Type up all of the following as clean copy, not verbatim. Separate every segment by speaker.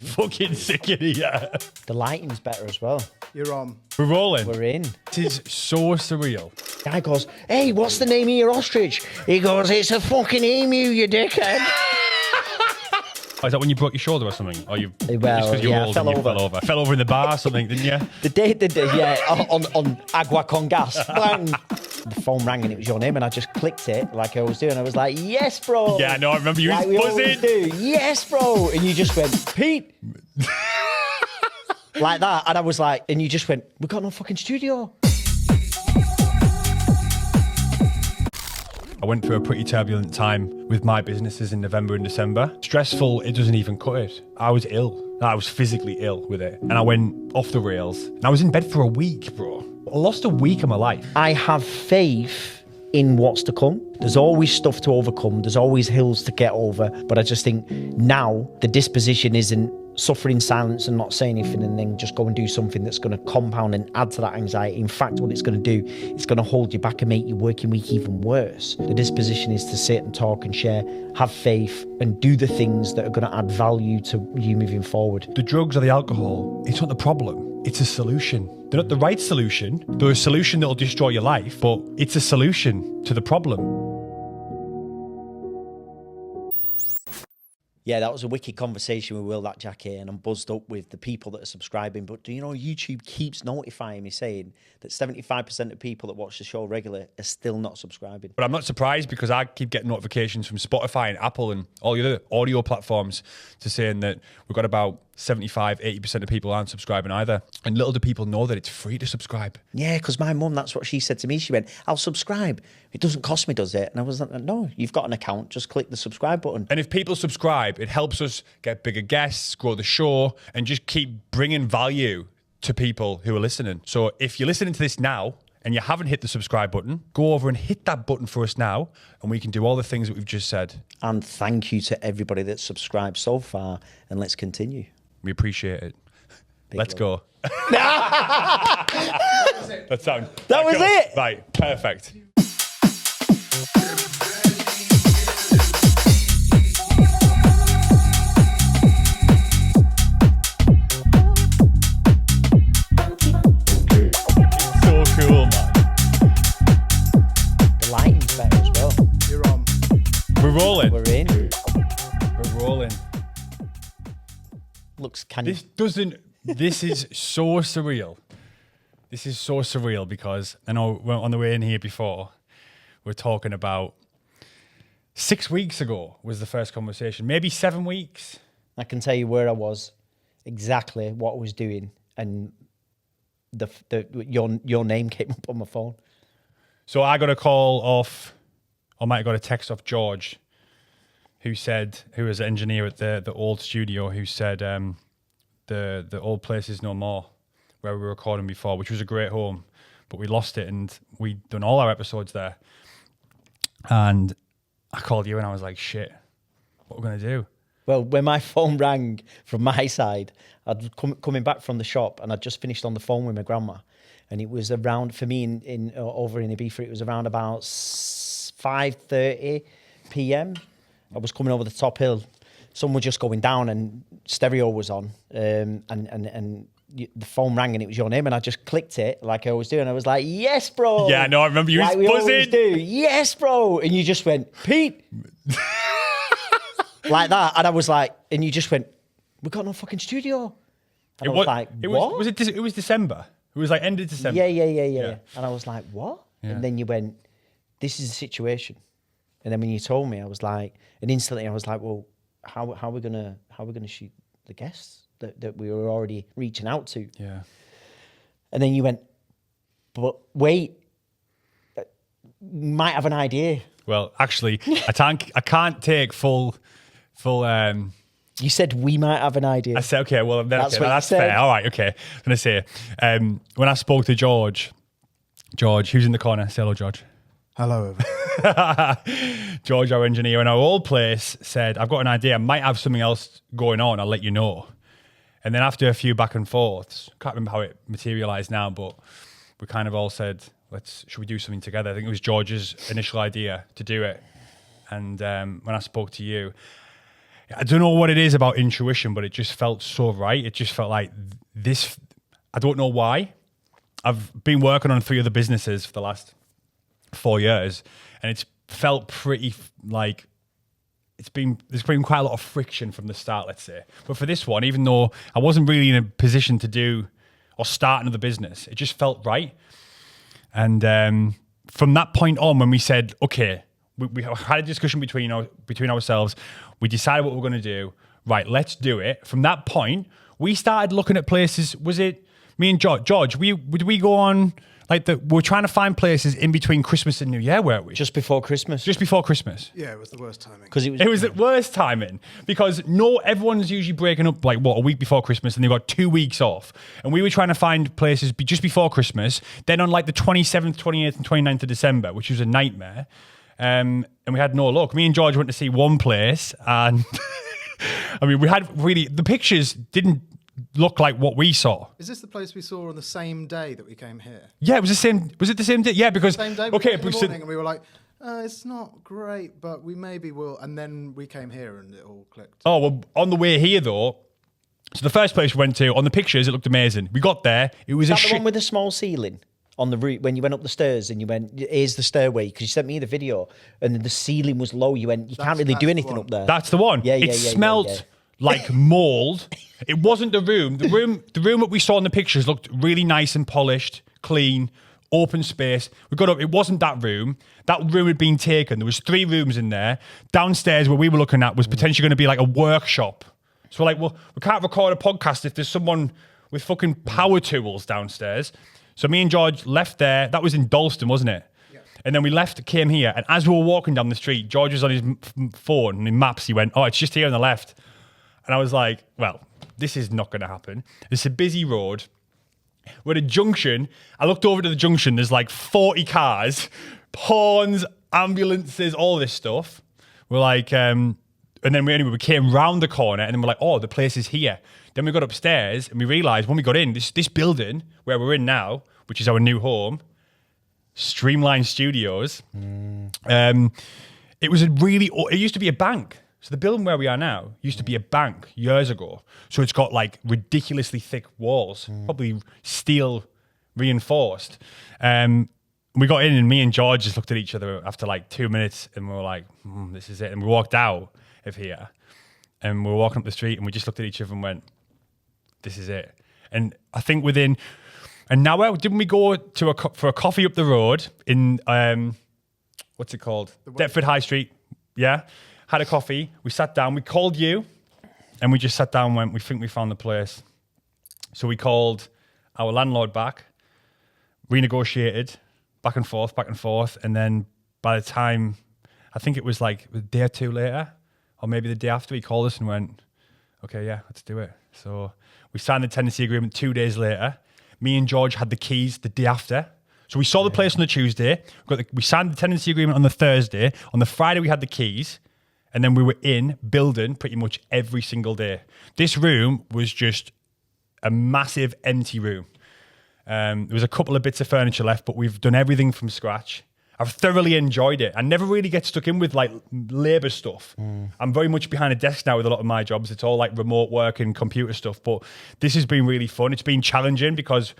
Speaker 1: Fucking sick of it, yeah.
Speaker 2: The lighting's better as well.
Speaker 3: You're on.
Speaker 1: We're rolling.
Speaker 2: We're in.
Speaker 1: It is so surreal.
Speaker 2: Guy goes, hey, what's the name of your ostrich? He goes, it's a fucking emu, you dickhead.
Speaker 1: Oh, is that when you broke your shoulder or something? Or you
Speaker 2: Well,
Speaker 1: just because you're
Speaker 2: yeah,
Speaker 1: old
Speaker 2: fell
Speaker 1: and you
Speaker 2: over.
Speaker 1: fell over? Fell over in the bar or something, didn't you?
Speaker 2: The day, yeah, on agua con gas. Bang. The phone rang and it was your name, and I just clicked it like I always do, and I was like, yes, bro.
Speaker 1: Yeah, no, I remember you
Speaker 2: like we always
Speaker 1: buzzing.
Speaker 2: do. Yes, bro. And you just went, Pete. Like that. And I was like, and you just went, we got no fucking studio.
Speaker 1: I went through a pretty turbulent time with my businesses in November and December. Stressful, it doesn't even cut it. I was ill. I was physically ill with it. And I went off the rails. And I was in bed for a week, bro. I lost a week of my life.
Speaker 2: I have faith in what's to come. There's always stuff to overcome. There's always hills to get over. But I just think now the disposition isn't suffer in silence and not say anything and then just go and do something that's going to compound and add to that anxiety. In fact, what it's going to do, it's going to hold you back and make your working week even worse. The disposition is to sit and talk and share, have faith and do the things that are going to add value to you moving forward.
Speaker 1: The drugs or the alcohol, it's not the problem. It's a solution. They're not the right solution. They're a solution that'll destroy your life, but it's a solution to the problem.
Speaker 2: Yeah, that was a wicked conversation with Will, that Jacky, and I'm buzzed up with the people that are subscribing. But do you know, YouTube keeps notifying me saying that 75% of people that watch the show regularly are still not subscribing.
Speaker 1: But I'm not surprised because I keep getting notifications from Spotify and Apple and all the other audio platforms to saying that we've got about 75, 80% of people aren't subscribing either. And little do people know that it's free to subscribe.
Speaker 2: Yeah, because my mum, that's what she said to me. She went, I'll subscribe. It doesn't cost me, does it? And I was like, no, you've got an account. Just click the subscribe button.
Speaker 1: And if people subscribe, it helps us get bigger guests, grow the show, and just keep bringing value to people who are listening. So if you're listening to this now and you haven't hit the subscribe button, go over and hit that button for us now, and we can do all the things that we've just said.
Speaker 2: And thank you to everybody that's subscribed so far, and let's continue.
Speaker 1: We appreciate it. Let's
Speaker 2: love.
Speaker 1: go. That
Speaker 2: was it.
Speaker 1: Right, perfect. So cool, man.
Speaker 2: The lighting's better as well.
Speaker 3: You're on.
Speaker 1: We're rolling.
Speaker 2: We're in.
Speaker 1: We're rolling.
Speaker 2: Looks kind of...
Speaker 1: This is so surreal. This is so surreal because I know we're on the way in here before, we're talking about 6 weeks ago was the first conversation, maybe 7 weeks.
Speaker 2: I can tell you where I was, exactly what I was doing, and your name came up on my phone.
Speaker 1: So I got a call off, or might have got a text off George, who was an engineer at the old studio, who said the old place is no more, where we were recording before, which was a great home, but we lost it and we'd done all our episodes there. And I called you and I was like, shit, what are we going to do?
Speaker 2: Well, when my phone rang from my side, I'd coming back from the shop and I'd just finished on the phone with my grandma, and it was around, for me in over in Ibiza, it was around about 5:30 p.m. I was coming over the top hill. Sun was just going down and stereo was on, and the phone rang and it was your name, and I just clicked it like I always do, and I was like, yes, bro.
Speaker 1: Yeah, no, I remember you
Speaker 2: like we always
Speaker 1: buzzing.
Speaker 2: do. Yes, bro. And you just went, Pete. Like that. And I was like, and you just went, we got no fucking studio. And I was like, what?
Speaker 1: It was December. It was like end of December.
Speaker 2: Yeah. And I was like, what?
Speaker 1: Yeah.
Speaker 2: And then you went, this is the situation. And then when you told me, I was like, and instantly I was like, well, how are we gonna shoot the guests that we were already reaching out to?
Speaker 1: Yeah.
Speaker 2: And then you went, but wait, might have an idea.
Speaker 1: Well, actually, I can't take full.
Speaker 2: You said we might have an idea.
Speaker 1: I said, okay, well, then,
Speaker 2: That's
Speaker 1: okay,
Speaker 2: what you
Speaker 1: that's
Speaker 2: said.
Speaker 1: fair. All right, okay. I'm going to say, when I spoke to George, who's in the corner? Say hello, George.
Speaker 3: Hello.
Speaker 1: George, our engineer in our old place, said, I've got an idea. I might have something else going on. I'll let you know. And then after a few back and forths, can't remember how it materialized now, but we kind of all said, should we do something together? I think it was George's initial idea to do it. And when I spoke to you, I don't know what it is about intuition, but it just felt so right. It just felt like this. I don't know why. I've been working on 3 other businesses for the last 4 years, and it's felt pretty like there's been quite a lot of friction from the start, let's say. But for this one, even though I wasn't really in a position to do or start another business, it just felt right. And from that point on, when we said, okay, we had a discussion between ourselves, we decided what we're going to do. Right, let's do it. From that point, we started looking at places. Was it me and George? Would we go on we're trying to find places in between Christmas and New Year, weren't we?
Speaker 2: Just before Christmas.
Speaker 1: Just before Christmas.
Speaker 3: Yeah, it was the worst timing.
Speaker 2: Because
Speaker 1: it was the worst timing because everyone's usually breaking up a week before Christmas, and they've got 2 weeks off. And we were trying to find places just before Christmas, then on the 27th, 28th, and 29th of December, which was a nightmare. And we had no luck. Me and George went to see one place, and I mean, the pictures didn't look like what we saw.
Speaker 3: Is this the place we saw on the same day that we came here?
Speaker 1: Yeah, it was the same. Was it the same day? Yeah, because
Speaker 3: same day.
Speaker 1: Okay,
Speaker 3: in the morning, and we were like, it's not great, but we maybe will. And then we came here, and it all clicked.
Speaker 1: Oh well, on the way here though. So the first place we went to, on the pictures, it looked amazing. We got there, it was
Speaker 2: the one with the small ceiling on the route when you went up the stairs and you went, here's the stairway, because you sent me the video, and then the ceiling was low. You went, can't really do anything up there.
Speaker 1: That's the one.
Speaker 2: Yeah,
Speaker 1: it smelt like mold. It wasn't the room. The room that we saw in the pictures looked really nice and polished, clean, open space. We got up. It wasn't that room. That room had been taken. There was 3 rooms in there. Downstairs, where we were looking at, was potentially going to be like a workshop. So we're like, well, we can't record a podcast if there's someone with fucking power tools downstairs. So me and George left there. That was in Dalston, wasn't it? Yeah. And then we came here. And as we were walking down the street, George was on his phone and in maps, he went, oh, it's just here on the left. And I was like, well, this is not going to happen. It's a busy road. We're at a junction. I looked over to the junction. There's 40 cars, horns, ambulances, all this stuff. We're like, and then we came round the corner, and then we're like, oh, the place is here. Then we got upstairs, and we realised when we got in, this building where we're in now, which is our new home, Streamline Studios, it used to be a bank. So the building where we are now used to be a bank years ago. So it's got ridiculously thick walls, probably steel reinforced. We got in, and me and George just looked at each other after 2 minutes, and we were like, this is it. And we walked out of here, and we were walking up the street, and we just looked at each other and went, this is it. And I think within an hour, didn't we go for a coffee up the road in, what's it called? Deptford High Street. Yeah. Had a coffee, we sat down, we called you, and we just sat down and went, we think we found the place. So we called our landlord back, renegotiated, back and forth, and then by the time, I think it was a day or 2 later, or maybe the day after, he called us and went, okay, yeah, let's do it. So we signed the tenancy agreement 2 days later. Me and George had the keys the day after. So we saw the place on the Tuesday, we signed the tenancy agreement on the Thursday, on the Friday we had the keys, and then we were in building pretty much every single day. This room was just a massive empty room. There was a couple of bits of furniture left, but we've done everything from scratch. I've thoroughly enjoyed it. I never really get stuck in with labour stuff. I'm very much behind a desk now with a lot of my jobs. It's all remote work and computer stuff. But this has been really fun. It's been challenging because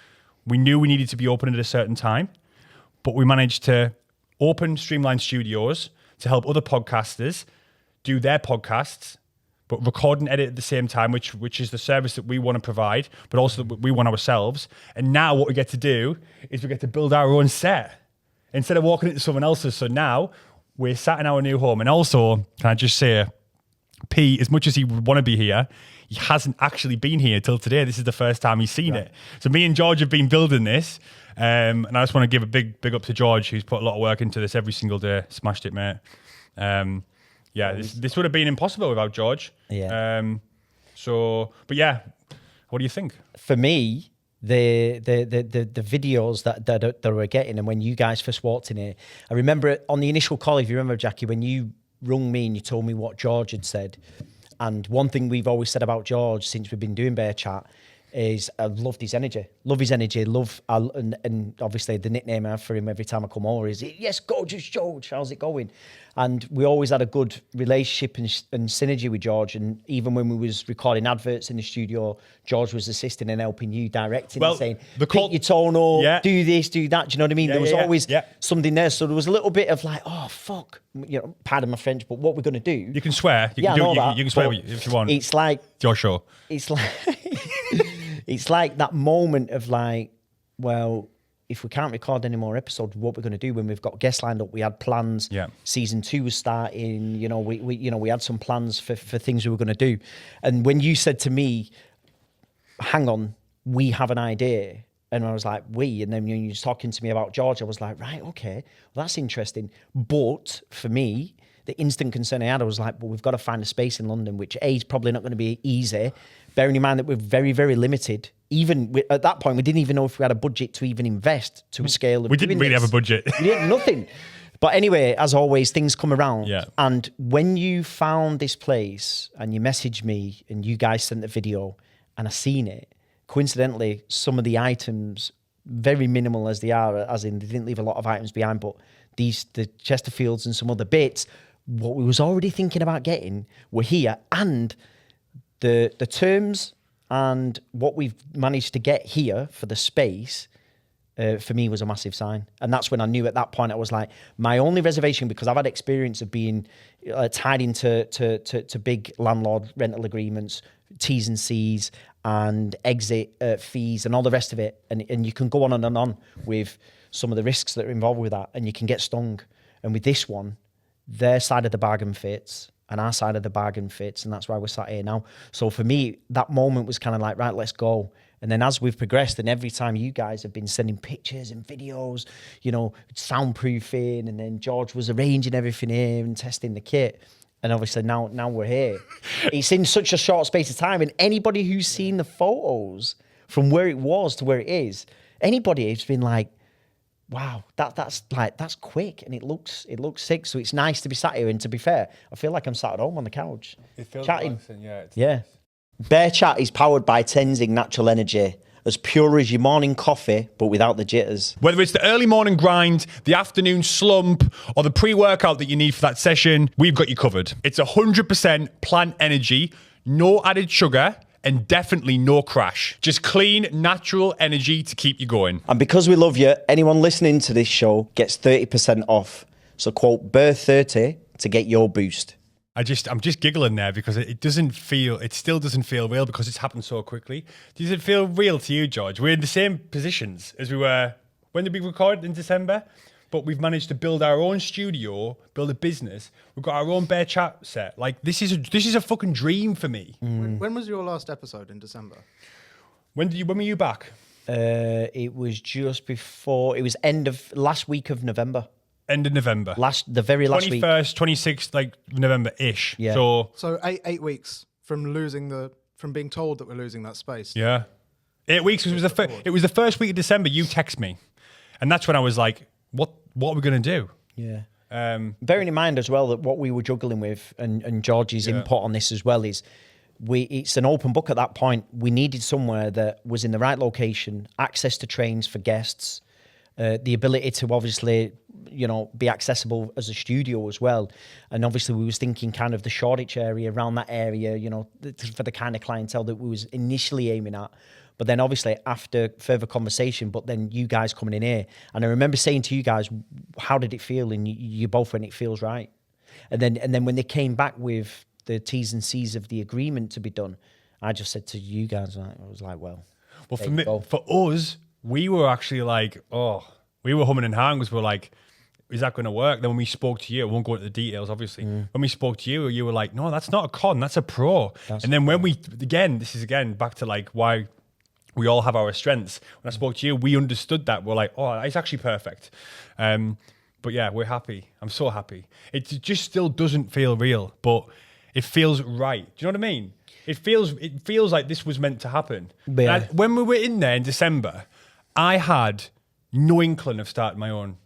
Speaker 1: we knew we needed to be open at a certain time, but we managed to open Streamline Studios to help other podcasters do their podcasts, but record and edit at the same time, which is the service that we want to provide, but also that we want ourselves. And now what we get to do is we get to build our own set instead of walking into someone else's. So now we're sat in our new home. And also, can I just say, Pete, as much as he would want to be here, he hasn't actually been here till today. This is the first time he's seen it. So me and George have been building this. And I just want to give a big up to George, who's put a lot of work into this every single day. Smashed it, mate. Yeah, this would have been impossible without George.
Speaker 2: Yeah.
Speaker 1: But yeah, what do you think?
Speaker 2: For me, the videos that we're getting, and when you guys first walked in here, I remember on the initial call, if you remember, Jackie, when you rung me and you told me what George had said, and one thing we've always said about George since we've been doing Bear Chat is I loved his energy. And obviously the nickname I have for him every time I come over is, yes, gorgeous George, how's it going? And we always had a good relationship and synergy with George. And even when we was recording adverts in the studio, George was assisting and helping you directing and saying, pick your tone up, do this, do that. Do you know what I mean? There was always something there. So there was a little bit of like, oh, fuck, pardon my French, but what we're going to do.
Speaker 1: You can swear. You can swear if you want.
Speaker 2: It's like...
Speaker 1: It's your show.
Speaker 2: It's like... it's like that moment of like, well... if we can't record any more episodes, what we're going to do when we've got guests lined up? We had plans.
Speaker 1: Yeah. Season
Speaker 2: 2 was starting. We had some plans for things we were going to do. And when you said to me, hang on, we have an idea. And I was like, we. And then when you were talking to me about George, I was like, right, okay, well, that's interesting. But for me, the instant concern I had, I was like, well, we've got to find a space in London, which A, is probably not going to be easy, bearing in mind that we're very, very limited. Even at that point, we didn't even know if we had a budget to even invest to a scale of
Speaker 1: We didn't really have a budget.
Speaker 2: We had nothing. But anyway, as always, things come around.
Speaker 1: Yeah.
Speaker 2: And when you found this place and you messaged me and you guys sent the video and I seen it, coincidentally, some of the items, very minimal as they are, as in they didn't leave a lot of items behind, but the Chesterfields and some other bits, what we was already thinking about getting were here. And the terms and what we've managed to get here for the space, for me, was a massive sign. And that's when I knew at that point, I was like, my only reservation, because I've had experience of being tied into big landlord rental agreements, T's and C's, and exit fees and all the rest of it. And you can go on and on with some of the risks that are involved with that, and you can get stung. And with this one, their side of the bargain fits and our side of the bargain fits, and that's why we're sat here now. So for me, that moment was kind of like, right, let's go. And then as we've progressed, and every time you guys have been sending pictures and videos, soundproofing, and then George was arranging everything here and testing the kit. And obviously now we're here. It's in such a short space of time, and anybody who's seen the photos from where it was to where it is, anybody has been like, wow, that's quick, and it looks sick. So it's nice to be sat here, and to be fair, I feel like I'm sat at home on the couch.
Speaker 1: It feels
Speaker 2: chatting.
Speaker 1: relaxing, yeah.
Speaker 2: Yeah. Bear Chat is powered by Tenzing Natural Energy. As pure as your morning coffee, but without the jitters.
Speaker 1: Whether it's the early morning grind, the afternoon slump, or the pre-workout that you need for that session, we've got you covered. It's 100% plant energy, no added sugar, and definitely no crash. Just clean, natural energy to keep you going.
Speaker 2: And because we love you, anyone listening to this show gets 30% off. So quote BEAR30 to get your boost.
Speaker 1: I'm just giggling there because it still doesn't feel real because it's happened so quickly. Does it feel real to you, George? We're in the same positions as we were, when did we record? In December? But we've managed to build our own studio, build a business. We've got our own Bear Chat set. Like, this is a fucking dream for me.
Speaker 3: When was your last episode? In December?
Speaker 1: When were you back?
Speaker 2: It was just before, it was end of last week of November.
Speaker 1: End of November.
Speaker 2: The very last week.
Speaker 1: 21st, 26th, like November-ish.
Speaker 2: Yeah.
Speaker 3: So 8 weeks from from being told that we're losing that space.
Speaker 1: Yeah. 8 weeks. It was the first week of December. You text me, and that's when I was like, "What are we gonna do?"
Speaker 2: Yeah. Bearing in mind as well that what we were juggling with, and George's input on this as well, is it's an open book at that point. We needed somewhere that was in the right location, access to trains for guests, the ability to obviously, be accessible as a studio as well. And obviously we was thinking kind of the Shoreditch area, around that area, for the kind of clientele that we was initially aiming at. But then obviously after further conversation, but then you guys coming in here, and I remember saying to you guys, how did it feel? And you both went, it feels right. And then when they came back with the T's and C's of the agreement to be done, I just said to you guys, I was like, well for us, we were actually like, we were humming and hawing because we were like, is that going to work? Then when we spoke to you, I won't go into the details, obviously. When we spoke to you, you were like, no, that's not a con, that's a pro. And then when this is back to like why we all have our strengths. When I spoke to you, we understood that. We're like, it's actually perfect. But yeah, we're happy. I'm so happy. It just still doesn't feel real, but it feels right. Do you know what I mean? It feels like this was meant to happen. Yeah.
Speaker 1: When we were in there in December, I had no inkling of starting my own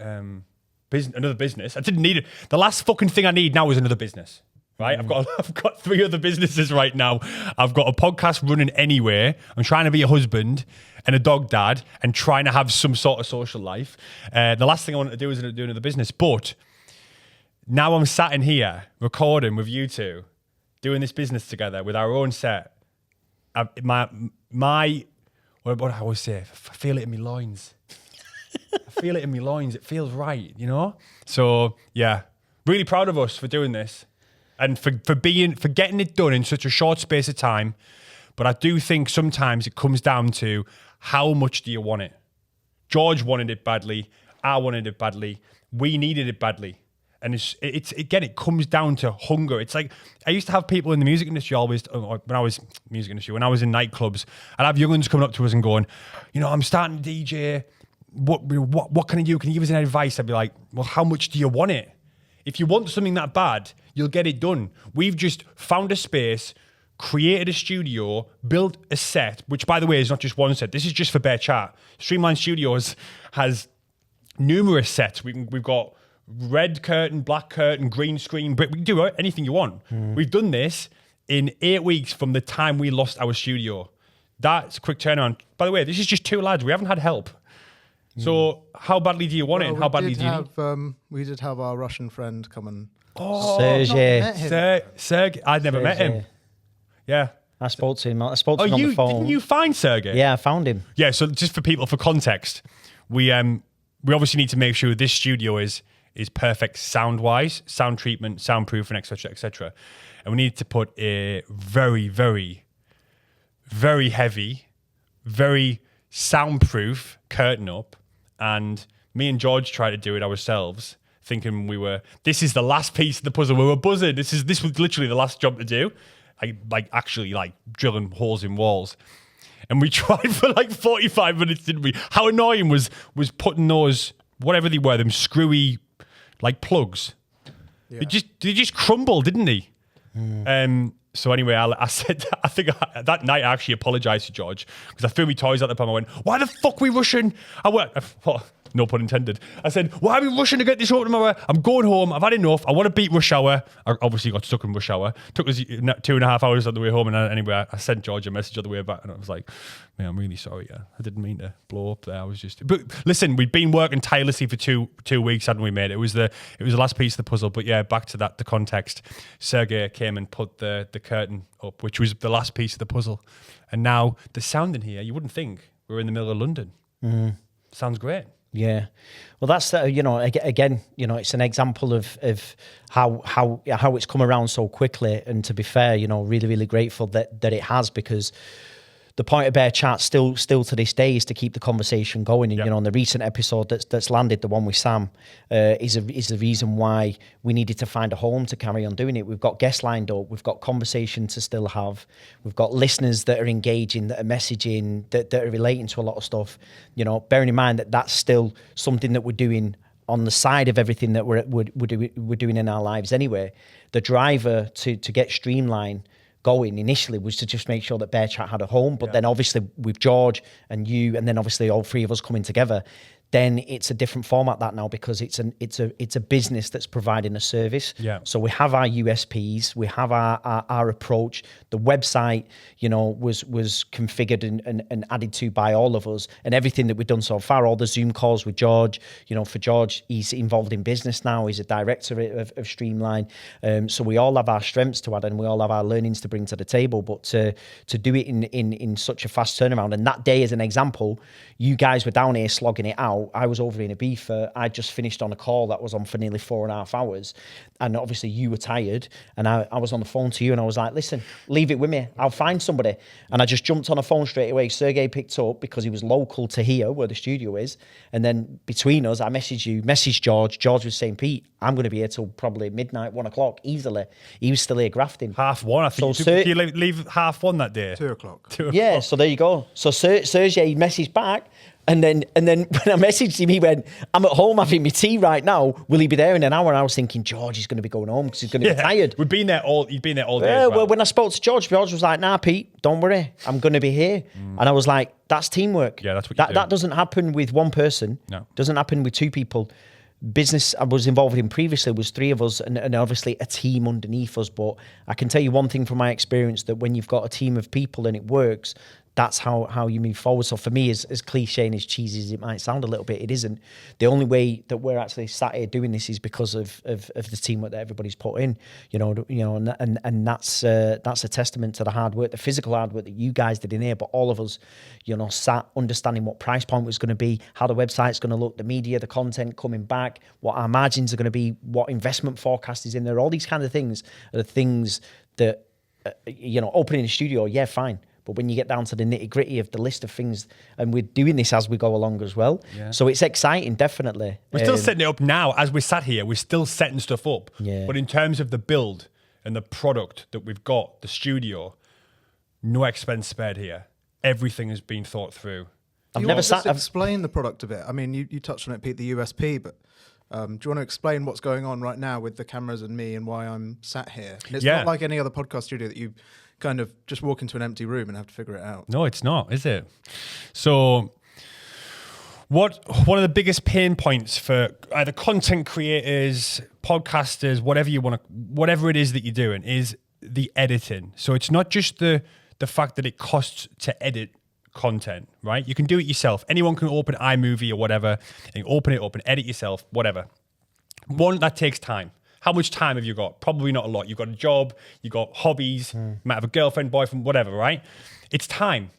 Speaker 1: another business. I didn't need it. The last fucking thing I need now is another business, right? I've got 3 other businesses right now. I've got a podcast running anywhere. I'm trying to be a husband and a dog dad and trying to have some sort of social life. The last thing I wanted to do is do another business, but now I'm sat in here recording with you two, doing this business together with our own set. What do I always say? I feel it in my loins. I feel it in my loins. It feels right, you know? So, yeah, really proud of us for doing this and for getting it done in such a short space of time. But I do think sometimes it comes down to how much do you want it? George wanted it badly. I wanted it badly. We needed it badly. And it comes down to hunger. It's like, I used to have people in the music industry when I was in nightclubs, I'd have young ones coming up to us and going, you know, I'm starting to DJ. What can I do? Can you give us any advice? I'd be like, well, how much do you want it? If you want something that bad, you'll get it done. We've just found a space, created a studio, built a set, which, by the way, is not just one set. This is just for Bear Chat. Streamline Studios has numerous sets. We've got red curtain, black curtain, green screen, but we can do anything you want. We've done this in 8 weeks from the time we lost our studio. That's a quick turnaround. By the way, this is just two lads. We haven't had help. So how badly do you want it and how badly do you need?
Speaker 3: We did have our Russian friend come and...
Speaker 2: Sergey.
Speaker 1: I'd never met him. Yeah.
Speaker 2: I spoke to him on the phone.
Speaker 1: Didn't you find Sergey?
Speaker 2: Yeah, I found him.
Speaker 1: Yeah, so just for people, for context, we obviously need to make sure this studio is perfect sound-wise, sound treatment, soundproof, and et cetera. And we need to put a very, very, very heavy, very soundproof curtain up. And me and George tried to do it ourselves, thinking this is the last piece of the puzzle. We were buzzing. This was literally the last job to do. Actually drilling holes in walls. And we tried for 45 minutes, didn't we? How annoying was putting those, whatever they were, them screwy plugs. Yeah. They just crumbled, didn't they? So anyway, I said, I think that night I actually apologized to George because I threw my toys out the pub. I went, why the fuck are we rushing? No pun intended. I said, why are we rushing to get this out tomorrow? I'm going home. I've had enough. I want to beat rush hour. I obviously got stuck in rush hour. Took us 2.5 hours on the way home. And anyway, I sent George a message on the way back. And I was like, man, I'm really sorry. Yeah, I didn't mean to blow up there. But listen, we'd been working tirelessly for two weeks, hadn't we, mate? It was the last piece of the puzzle. But yeah, back to the context. Sergey came and put the curtain up, which was the last piece of the puzzle. And now the sound in here, you wouldn't think we're in the middle of London. Sounds great.
Speaker 2: Yeah, well, that's again, it's an example of how it's come around so quickly. And to be fair, really, really grateful that it has, because the point of Bear Chat still to this day is to keep the conversation going. And on the recent episode that's landed, the one with Sam, is the reason why we needed to find a home to carry on doing it. We've got guests lined up, we've got conversation to still have, we've got listeners that are engaging, that are messaging, that are relating to a lot of stuff. Bearing in mind that that's still something that we're doing on the side of everything that we're doing in our lives anyway. The driver to get Streamline going initially was to just make sure that Bear Chat had a home, but then obviously with George and you, and then obviously all three of us coming together, then it's a different format that now, because it's a business that's providing a service. Yeah. So we have our USPs, we have our approach. The website, was configured and added to by all of us, and everything that we've done so far, all the Zoom calls with George. For George, he's involved in business now. He's a director of Streamline. So we all have our strengths to add, and we all have our learnings to bring to the table. But to do it in such a fast turnaround, and that day as an example, you guys were down here slogging it out. I was over in Ibiza. I just finished on a call that was on for nearly 4.5 hours. And obviously you were tired. And I was on the phone to you and I was like, listen, leave it with me. I'll find somebody. And I just jumped on a phone straight away. Sergey picked up because he was local to here where the studio is. And then between us, I messaged George. George was saying, Pete, I'm going to be here till probably midnight, 1 o'clock, easily. He was still here grafting.
Speaker 1: 1:30, I think. Did you leave 1:30 that day?
Speaker 3: 2 o'clock.
Speaker 2: Yeah, so there you go. So Sergey messaged back. And then when I messaged him, he went, I'm at home having my tea right now. Will he be there in an hour? And I was thinking, George is going to be going home because he's going to be tired.
Speaker 1: He'd been there all day as
Speaker 2: well. When I spoke to George was like, nah, Pete, don't worry. I'm going to be here. And I was like, that's teamwork.
Speaker 1: Yeah, that's what you do.
Speaker 2: That doesn't happen with one person.
Speaker 1: No.
Speaker 2: Doesn't happen with two people. Business I was involved in previously was 3 of us and obviously a team underneath us. But I can tell you one thing from my experience, that when you've got a team of people and it works, that's how you move forward. So for me, as cliche and as cheesy as it might sound a little bit, it isn't. The only way that we're actually sat here doing this is because of the teamwork that everybody's put in, and that's a testament to the hard work, the physical hard work that you guys did in here, but all of us, sat understanding what price point was going to be, how the website's going to look, the media, the content coming back, what our margins are going to be, what investment forecast is in there. All these kind of things are the things that, opening a studio, yeah, fine. But when you get down to the nitty gritty of the list of things, and we're doing this as we go along as well. Yeah. So it's exciting, definitely.
Speaker 1: We're still setting it up now. As we sat here, we're still setting stuff up.
Speaker 2: Yeah.
Speaker 1: But in terms of the build and the product that we've got, the studio, no expense spared here. Everything has been thought through.
Speaker 3: I've never sat. Explain the product a bit. I mean, you touched on it, Pete, the USP, but do you want to explain what's going on right now with the cameras and me and why I'm sat here? And it's not like any other podcast studio that you kind of just walk into an empty room and have to figure it out.
Speaker 1: No, it's not, is it? So one of the biggest pain points for either content creators, podcasters, whatever it is that you're doing, is the editing. So it's not just the fact that it costs to edit content, right? You can do it yourself. Anyone can open iMovie or whatever and open it up and edit yourself, whatever. One, that takes time. How much time have you got? Probably not a lot. You've got a job, you've got hobbies, you might have a girlfriend, boyfriend, whatever, right? It's time.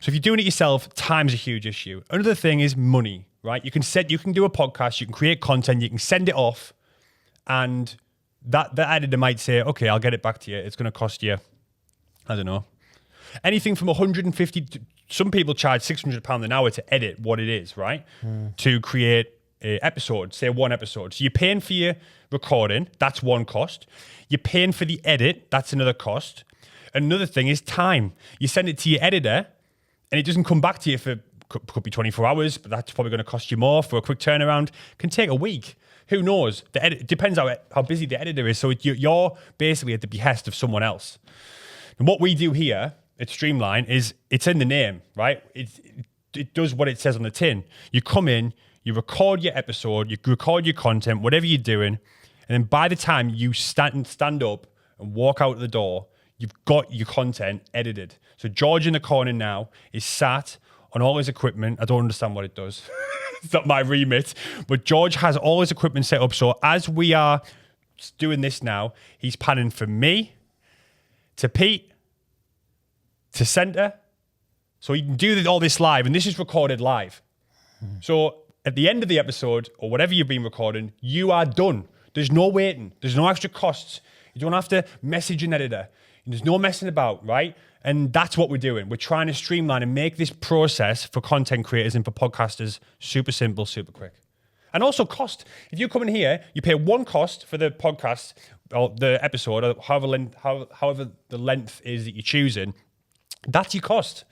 Speaker 1: So if you're doing it yourself, time's a huge issue. Another thing is money, right? You can do a podcast, you can create content, you can send it off, and that editor might say, okay, I'll get it back to you. It's going to cost you, I don't know, anything from 150 to, some people charge £600 an hour to edit what it is, right? To create an episode, say one episode. So you're paying for your recording, that's one cost. You're paying for the edit, that's another cost. Another thing is time. You send it to your editor and it doesn't come back to you for, could be 24 hours, but that's probably going to cost you more for a quick turnaround. Can take a week. Who knows? It depends how busy the editor is. So you're basically at the behest of someone else. And what we do here at Streamline is, it's in the name, right? It does what it says on the tin. You come in, you record your episode, you record your content, whatever you're doing, and then by the time you stand up and walk out the door, you've got your content edited. So George in the corner now is sat on all his equipment. I don't understand what it does. It's not my remit. But George has all his equipment set up. So as we are doing this now, he's panning from me to Pete to center. So he can do all this live, and this is recorded live. So at the end of the episode, or whatever you've been recording, you are done. There's no waiting. There's no extra costs. You don't have to message an editor. There's no messing about, right? And that's what we're doing. We're trying to streamline and make this process for content creators and for podcasters super simple, super quick. And also cost. If you come in here, you pay one cost for the podcast or the episode, or however the length is that you're choosing. That's your cost.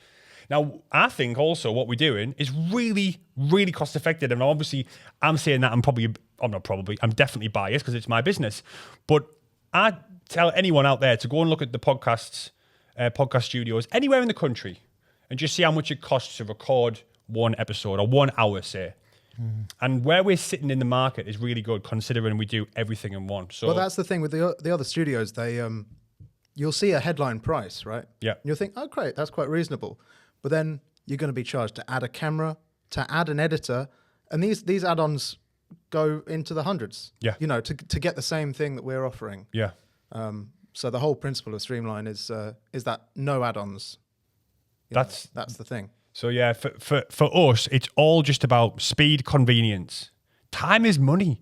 Speaker 1: Now, I think also what we're doing is really, really cost effective. And obviously, I'm saying that I'm definitely biased because it's my business. But I tell anyone out there to go and look at the podcast studios anywhere in the country and just see how much it costs to record one episode or 1 hour, say. And where we're sitting in the market is really good considering we do everything in one. So,
Speaker 3: well, that's the thing with the other studios. They you'll see a headline price, right?
Speaker 1: Yeah.
Speaker 3: And you'll think, oh, great, that's quite reasonable. But then you're going to be charged to add a camera, to add an editor, and these add-ons go into the hundreds.
Speaker 1: Yeah.
Speaker 3: To get the same thing that we're offering.
Speaker 1: Yeah.
Speaker 3: So the whole principle of Streamline is that no add-ons. That's the thing.
Speaker 1: So yeah, for us, it's all just about speed, convenience. Time is money.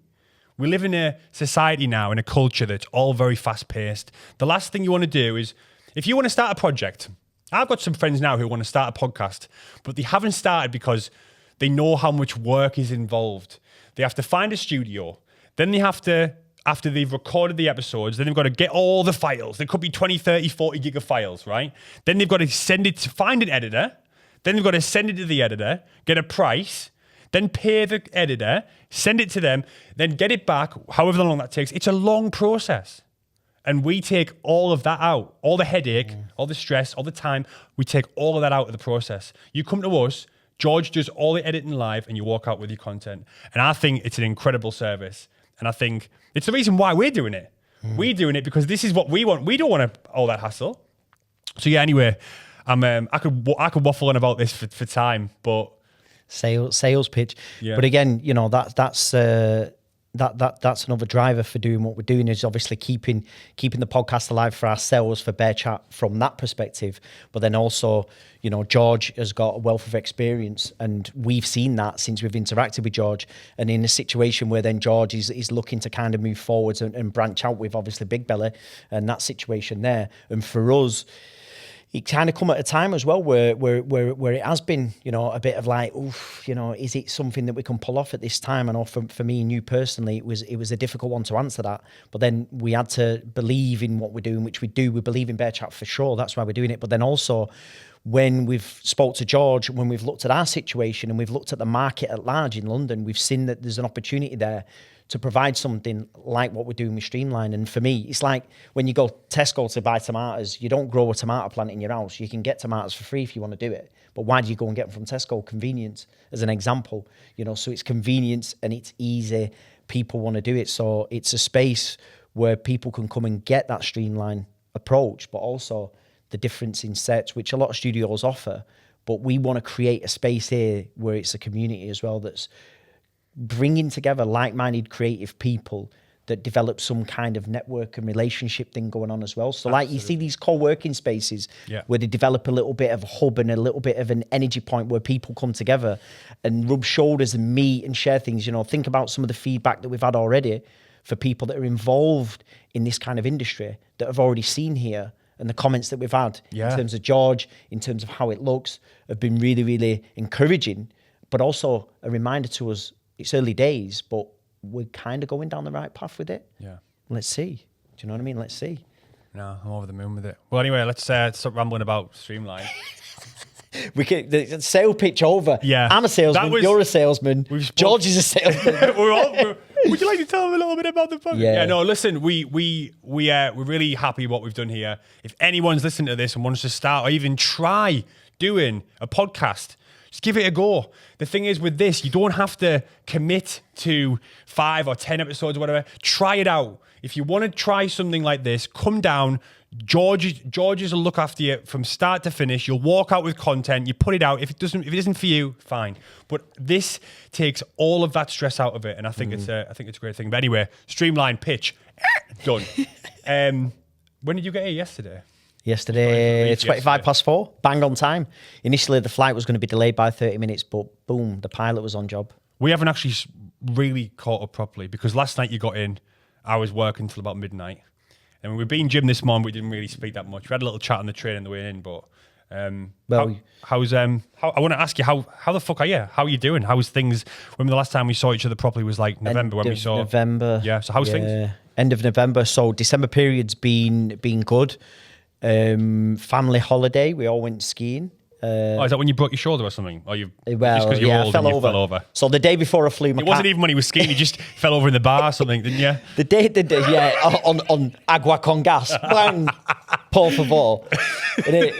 Speaker 1: We live in a society now, in a culture that's all very fast-paced. The last thing you want to do is, if you want to start a project, I've got some friends now who want to start a podcast, but they haven't started because they know how much work is involved. They have to find a studio. Then they have to, after they've recorded the episodes, then they've got to get all the files. There could be 20, 30, 40 gig of files, right? Then they've got to send it to find an editor. Then they've got to send it to the editor, get a price, then pay the editor, send it to them, then get it back, however long that takes. It's a long process. And we take all of that out, all the headache, all the stress, all the time. We take all of that out of the process. You come to us, George does all the editing live, and you walk out with your content. And I think it's an incredible service. And I think it's the reason why we're doing it. We're doing it because this is what we want. We don't want all that hassle. So yeah, anyway, I could waffle on about this for time, but
Speaker 2: sales pitch.
Speaker 1: Yeah.
Speaker 2: But again, you know, that's another driver for doing what we're doing, is obviously keeping the podcast alive for ourselves, for Bear Chat from that perspective. But then also, you know, George has got a wealth of experience, and we've seen that since we've interacted with George. And in a situation where then George is looking to kind of move forwards and branch out with obviously Big Belly and that situation there. And for us, it kind of come at a time as well where it has been, you know, a bit of like, oof, you know, is it something that we can pull off at this time? I know for me and you personally, it was a difficult one to answer that. But then we had to believe in what we're doing, which we do. We believe in Bear Chat for sure. That's why we're doing it. But then also, when we've spoke to George, when we've looked at our situation and we've looked at the market at large in London, we've seen that there's an opportunity there to provide something like what we're doing with Streamline. And for me, it's like when you go Tesco to buy tomatoes, you don't grow a tomato plant in your house. You can get tomatoes for free if you want to do it. But why do you go and get them from Tesco? Convenience, as an example. You know, so it's convenience and it's easy. People want to do it. So it's a space where people can come and get that Streamline approach, but also the difference in sets, which a lot of studios offer. But we want to create a space here where it's a community as well that's bringing together like-minded creative people that develop some kind of network and relationship thing going on as well. So like you see these co-working spaces where they develop a little bit of a hub and a little bit of an energy point where people come together and rub shoulders and meet and share things. You know, think about some of the feedback that we've had already for people that are involved in this kind of industry that have already seen here, and the comments that we've had in terms of George, in terms of how it looks, have been really, really encouraging, but also a reminder to us. It's early days, but we're kind of going down the right path with it.
Speaker 1: Yeah.
Speaker 2: Let's see. Do you know what I mean? Let's see.
Speaker 1: No, I'm over the moon with it. Well, anyway, let's stop rambling about Streamline.
Speaker 2: We can the sale pitch over.
Speaker 1: Yeah.
Speaker 2: I'm a salesman. You're a salesman. George is a salesman.
Speaker 1: Would you like to tell them a little bit about the podcast? Yeah. No. Listen, we're really happy what we've done here. If anyone's listening to this and wants to start or even try doing a podcast, just give it a go. The thing is with this, you don't have to commit to 5 or 10 episodes or whatever. Try it out. If you want to try something like this, come down. George will look after you from start to finish. You'll walk out with content. You put it out. If it isn't for you, fine. But this takes all of that stress out of it, and I think it's a great thing. But anyway, Streamline pitch done. When did you get here yesterday?
Speaker 2: Yesterday, 4:25, bang on time. Initially, the flight was going to be delayed by 30 minutes, but boom, the pilot was on job.
Speaker 1: We haven't actually really caught up properly because last night you got in, I was working until about midnight. And we've been gym this morning, we didn't really speak that much. We had a little chat on the train on the way in, but I want to ask you, how the fuck are you? How are you doing? How's things? When the last time we saw each other properly was like November
Speaker 2: November.
Speaker 1: Yeah, so how's things?
Speaker 2: End of November. So December period's been good. Family holiday, we all went skiing.
Speaker 1: Is that when you broke your shoulder or something? Or you
Speaker 2: I fell over. So the day before I flew,
Speaker 1: it wasn't even when he was skiing. He just fell over in the bar or something, didn't you?
Speaker 2: The day, on agua con gas, bang, por favor.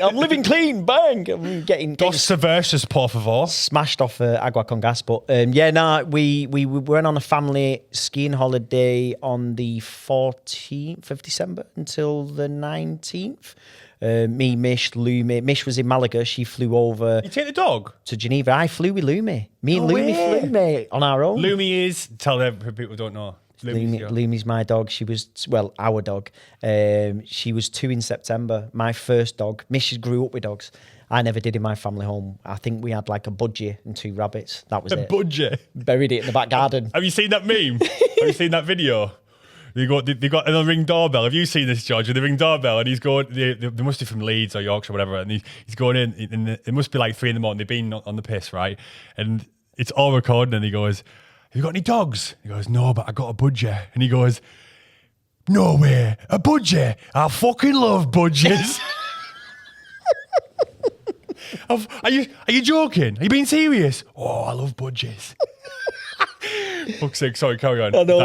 Speaker 2: I'm living clean, bang. I'm getting
Speaker 1: Dos cervezas, por favor.
Speaker 2: Smashed off agua con gas, but we went on a family skiing holiday on the 14th of December until the 19th. Me, Mish, Lumi. Mish was in Malaga. She flew over.
Speaker 1: You take the dog?
Speaker 2: To Geneva. I flew with Lumi. Me and Lumi flew, mate, on our own.
Speaker 1: Lumi is, tell them for people who don't know.
Speaker 2: Lumi's my dog. She was, our dog. She was 2 in September. My first dog. Mish grew up with dogs. I never did in my family home. I think we had like a budgie and 2 rabbits. That was it.
Speaker 1: A budgie?
Speaker 2: Buried it in the back garden.
Speaker 1: Have you seen that meme? Have you seen that video? They got a Ring doorbell. Have you seen this, George? The Ring doorbell, and he's going. They must be from Leeds or Yorkshire or whatever. And he's going in, and it must be like 3 a.m. They've been on the piss, right? And it's all recording. And he goes, "Have you got any dogs?" He goes, "No, but I got a budgie." And he goes, "No way, a budgie! I fucking love budgies." Are you joking? Are you being serious? Oh, I love budgies. Fuck's sake, sorry, carry on.
Speaker 2: I know,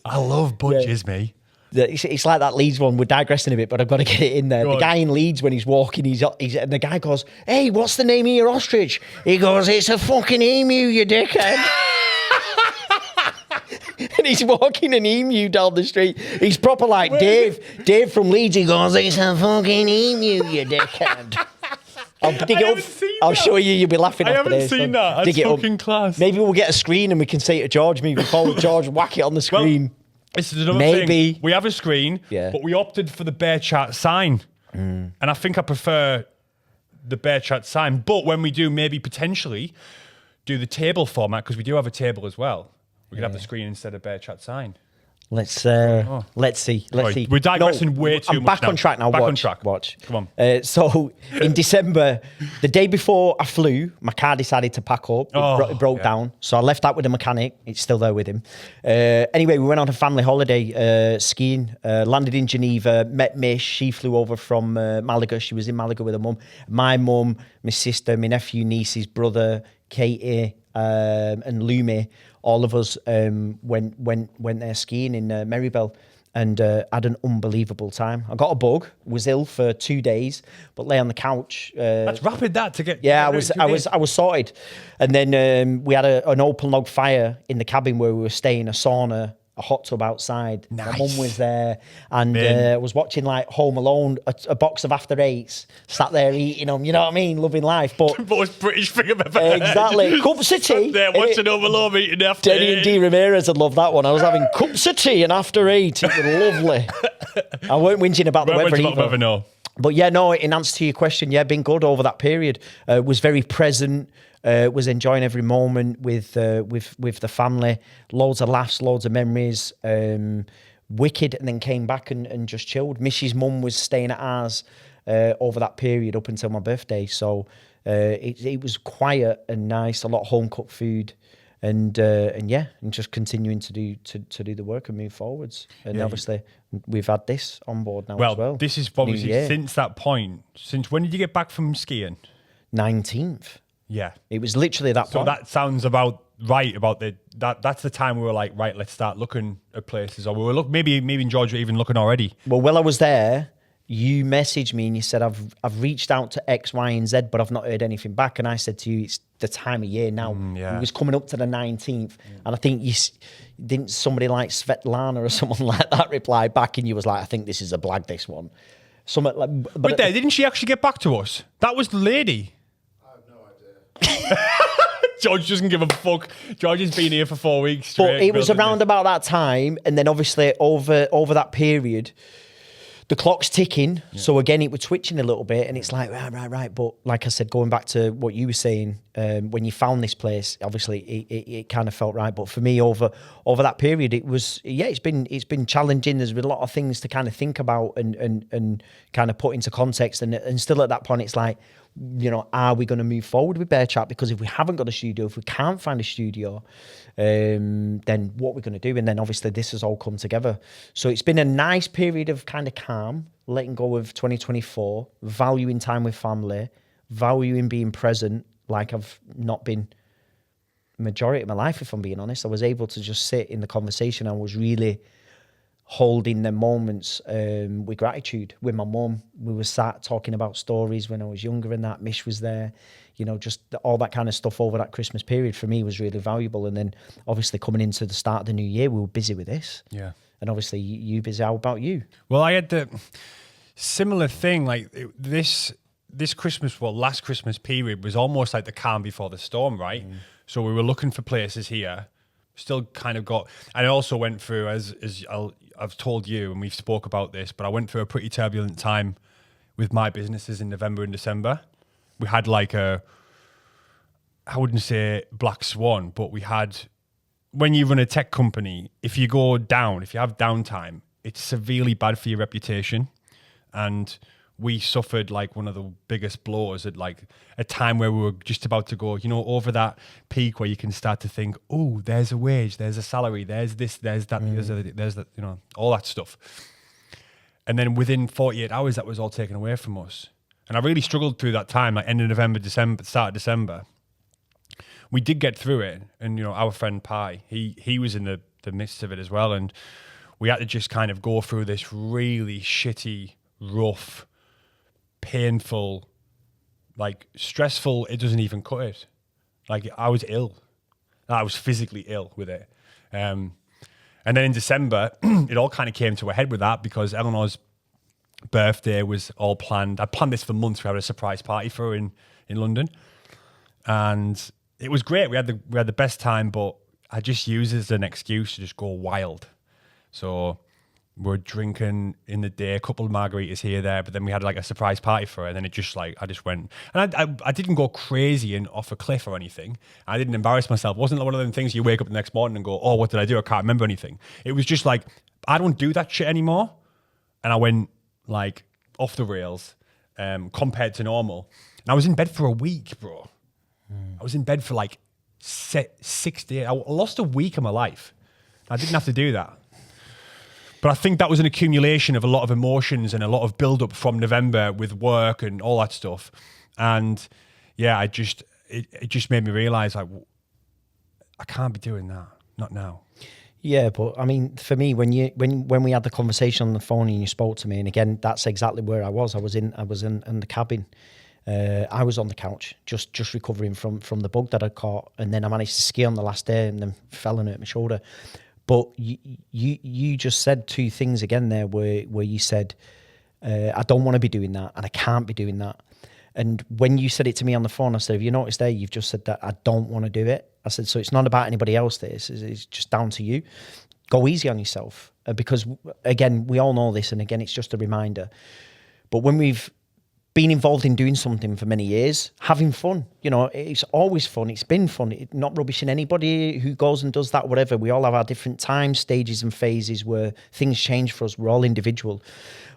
Speaker 1: I love budgies, me.
Speaker 2: It's like that Leeds one. We're digressing a bit, but I've got to get it in there. The guy in Leeds, when he's walking, he's and the guy goes, "Hey, what's the name of your ostrich?" He goes, "It's a fucking emu, you dickhead." And he's walking an emu down the street. He's proper like Dave from Leeds. He goes, it's a fucking emu, you dickhead. I'll dig it up. I'll show you. You'll be laughing.
Speaker 1: I haven't seen that. That's fucking class.
Speaker 2: Maybe we'll get a screen and we can say to George, moving forward, George, whack it on the screen.
Speaker 1: Well, this is another thing. We have a screen, but we opted for the Bear Chat sign. And I think I prefer the Bear Chat sign. But when we do, maybe potentially do the table format, because we do have a table as well. We could have the screen instead of Bear Chat sign.
Speaker 2: Let's see. Let's see.
Speaker 1: We're digressing way too much.
Speaker 2: I'm back on track now.
Speaker 1: Back on track.
Speaker 2: Watch.
Speaker 1: Come on.
Speaker 2: So in December, the day before I flew, my car decided to pack up. It broke down. So I left that with the mechanic. It's still there with him. Anyway, we went on a family holiday skiing. Landed in Geneva. Met Mish. She flew over from Malaga. She was in Malaga with her mum. My mum, my sister, my nephew, niece, his brother, Katie, and Lume. All of us went there skiing in Marybelle and had an unbelievable time. I got a bug, was ill for 2 days, but lay on the couch.
Speaker 1: That's rapid, that to get.
Speaker 2: Yeah, I was sorted, and then we had an open log fire in the cabin where we were staying, a sauna, a hot tub outside.
Speaker 1: Nice.
Speaker 2: My mum was there, and was watching like Home Alone, a box of After Eights, sat there eating them. You know what I mean? Loving life. But
Speaker 1: the most British thing I've ever heard.
Speaker 2: Exactly. Cups of tea.
Speaker 1: There, watching Home Alone eating After
Speaker 2: Denny and Dee Ramirez would love that one. I was having cups of tea and After Eight. It was lovely. I weren't whinging about the weather either.
Speaker 1: No.
Speaker 2: But yeah, no, in answer to your question, yeah, been good over that period. Was very present. Was enjoying every moment with the family. Loads of laughs, loads of memories. Wicked, and then came back and just chilled. Missy's mum was staying at ours over that period up until my birthday. So it was quiet and nice. A lot of home cooked food, and just continuing to do the work and move forwards. And obviously we've had this on board now as well.
Speaker 1: This is obviously since that point. Since when did you get back from skiing? 19th. Yeah.
Speaker 2: It was literally that point.
Speaker 1: So that sounds about right, about that's the time we were like, right, let's start looking at places. Or we were maybe in Georgia even looking already.
Speaker 2: Well, while I was there, you messaged me and you said, I've reached out to X, Y, and Z, but I've not heard anything back. And I said to you, it's the time of year now. It was coming up to the 19th. And I think didn't somebody like Svetlana or someone like that reply back, and you was like, I think this is a blag, this one. Something like,
Speaker 1: but didn't she actually get back to us? That was the lady. George doesn't give a fuck. George has been here for 4 weeks straight.
Speaker 2: But it was around about that time, and then obviously over that period, the clock's ticking. Yeah. So again, it was twitching a little bit, and it's like right. But like I said, going back to what you were saying, when you found this place, obviously it kind of felt right. But for me, over that period, it was it's been challenging. There's been a lot of things to kind of think about and kind of put into context, and still at that point, it's like, you know, are we going to move forward with Bear Chat? Because if we haven't got a studio, if we can't find a studio, then what we're going to do? And then obviously this has all come together. So it's been a nice period of kind of calm, letting go of 2024, valuing time with family, valuing being present like I've not been majority of my life, if I'm being honest. I was able to just sit in the conversation. I was really holding the moments with gratitude with my mum. We were sat talking about stories when I was younger, and that Mish was there, you know, just all that kind of stuff over that Christmas period for me was really valuable. And then obviously coming into the start of the new year, we were busy with this. Yeah. And obviously you busy. How about you?
Speaker 1: Well, I had the similar thing, like this Christmas, last Christmas period was almost like the calm before the storm, right? So we were looking for places here, still kind of got, and I also went through, as I've told you, and we've spoke about this, but I went through a pretty turbulent time with my businesses in November and December. We had like I wouldn't say black swan, but we had, when you run a tech company, if you go down, if you have downtime, it's severely bad for your reputation. And we suffered like one of the biggest blows at like a time where we were just about to go, you know, over that peak where you can start to think, oh, there's a wage, there's a salary, there's this, there's that, there's that, you know, all that stuff. And then within 48 hours, that was all taken away from us. And I really struggled through that time, like end of November, December, start of December. We did get through it. And, you know, our friend Pi, he was in the midst of it as well. And we had to just kind of go through this really shitty, rough, painful, like stressful, it doesn't even cut it. Like I was ill. I was physically ill with it. And And then in December, it all kind of came to a head with that because Eleanor's birthday was all planned. I planned this for months. We had a surprise party for her in London. And it was great. We had the best time, but I just used it as an excuse to just go wild. So we're drinking in the day, a couple of margaritas here, there, but then we had like a surprise party for her. And then it just like, I just went, and I didn't go crazy and off a cliff or anything. I didn't embarrass myself. It wasn't one of them things you wake up the next morning and go, oh, what did I do? I can't remember anything. It was just like, I don't do that shit anymore. And I went like off the rails compared to normal. And I was in bed for a week, bro. I was in bed for like 6 days. I lost a week of my life. I didn't have to do that. But I think that was an accumulation of a lot of emotions and a lot of build-up from November with work and all that stuff. And yeah, it just made me realize like I can't be doing that. Not now.
Speaker 2: Yeah, but I mean, for me, when we had the conversation on the phone and you spoke to me, and again, that's exactly where I was. I was in the cabin. I was on the couch, just recovering from the bug that I caught, and then I managed to ski on the last day, and then fell and hurt my shoulder. But you just said two things again there, where you said, I don't want to be doing that, and I can't be doing that. And when you said it to me on the phone, I said, have you noticed there, you've just said that I don't want to do it. I said, so it's not about anybody else. This is just down to you. Go easy on yourself, because again, we all know this, and again, it's just a reminder. But when we've been involved in doing something for many years, having fun, it's always fun. It's been fun. Not rubbishing anybody who goes and does that, whatever. We all have our different times, stages and phases where things change for us. We're all individual.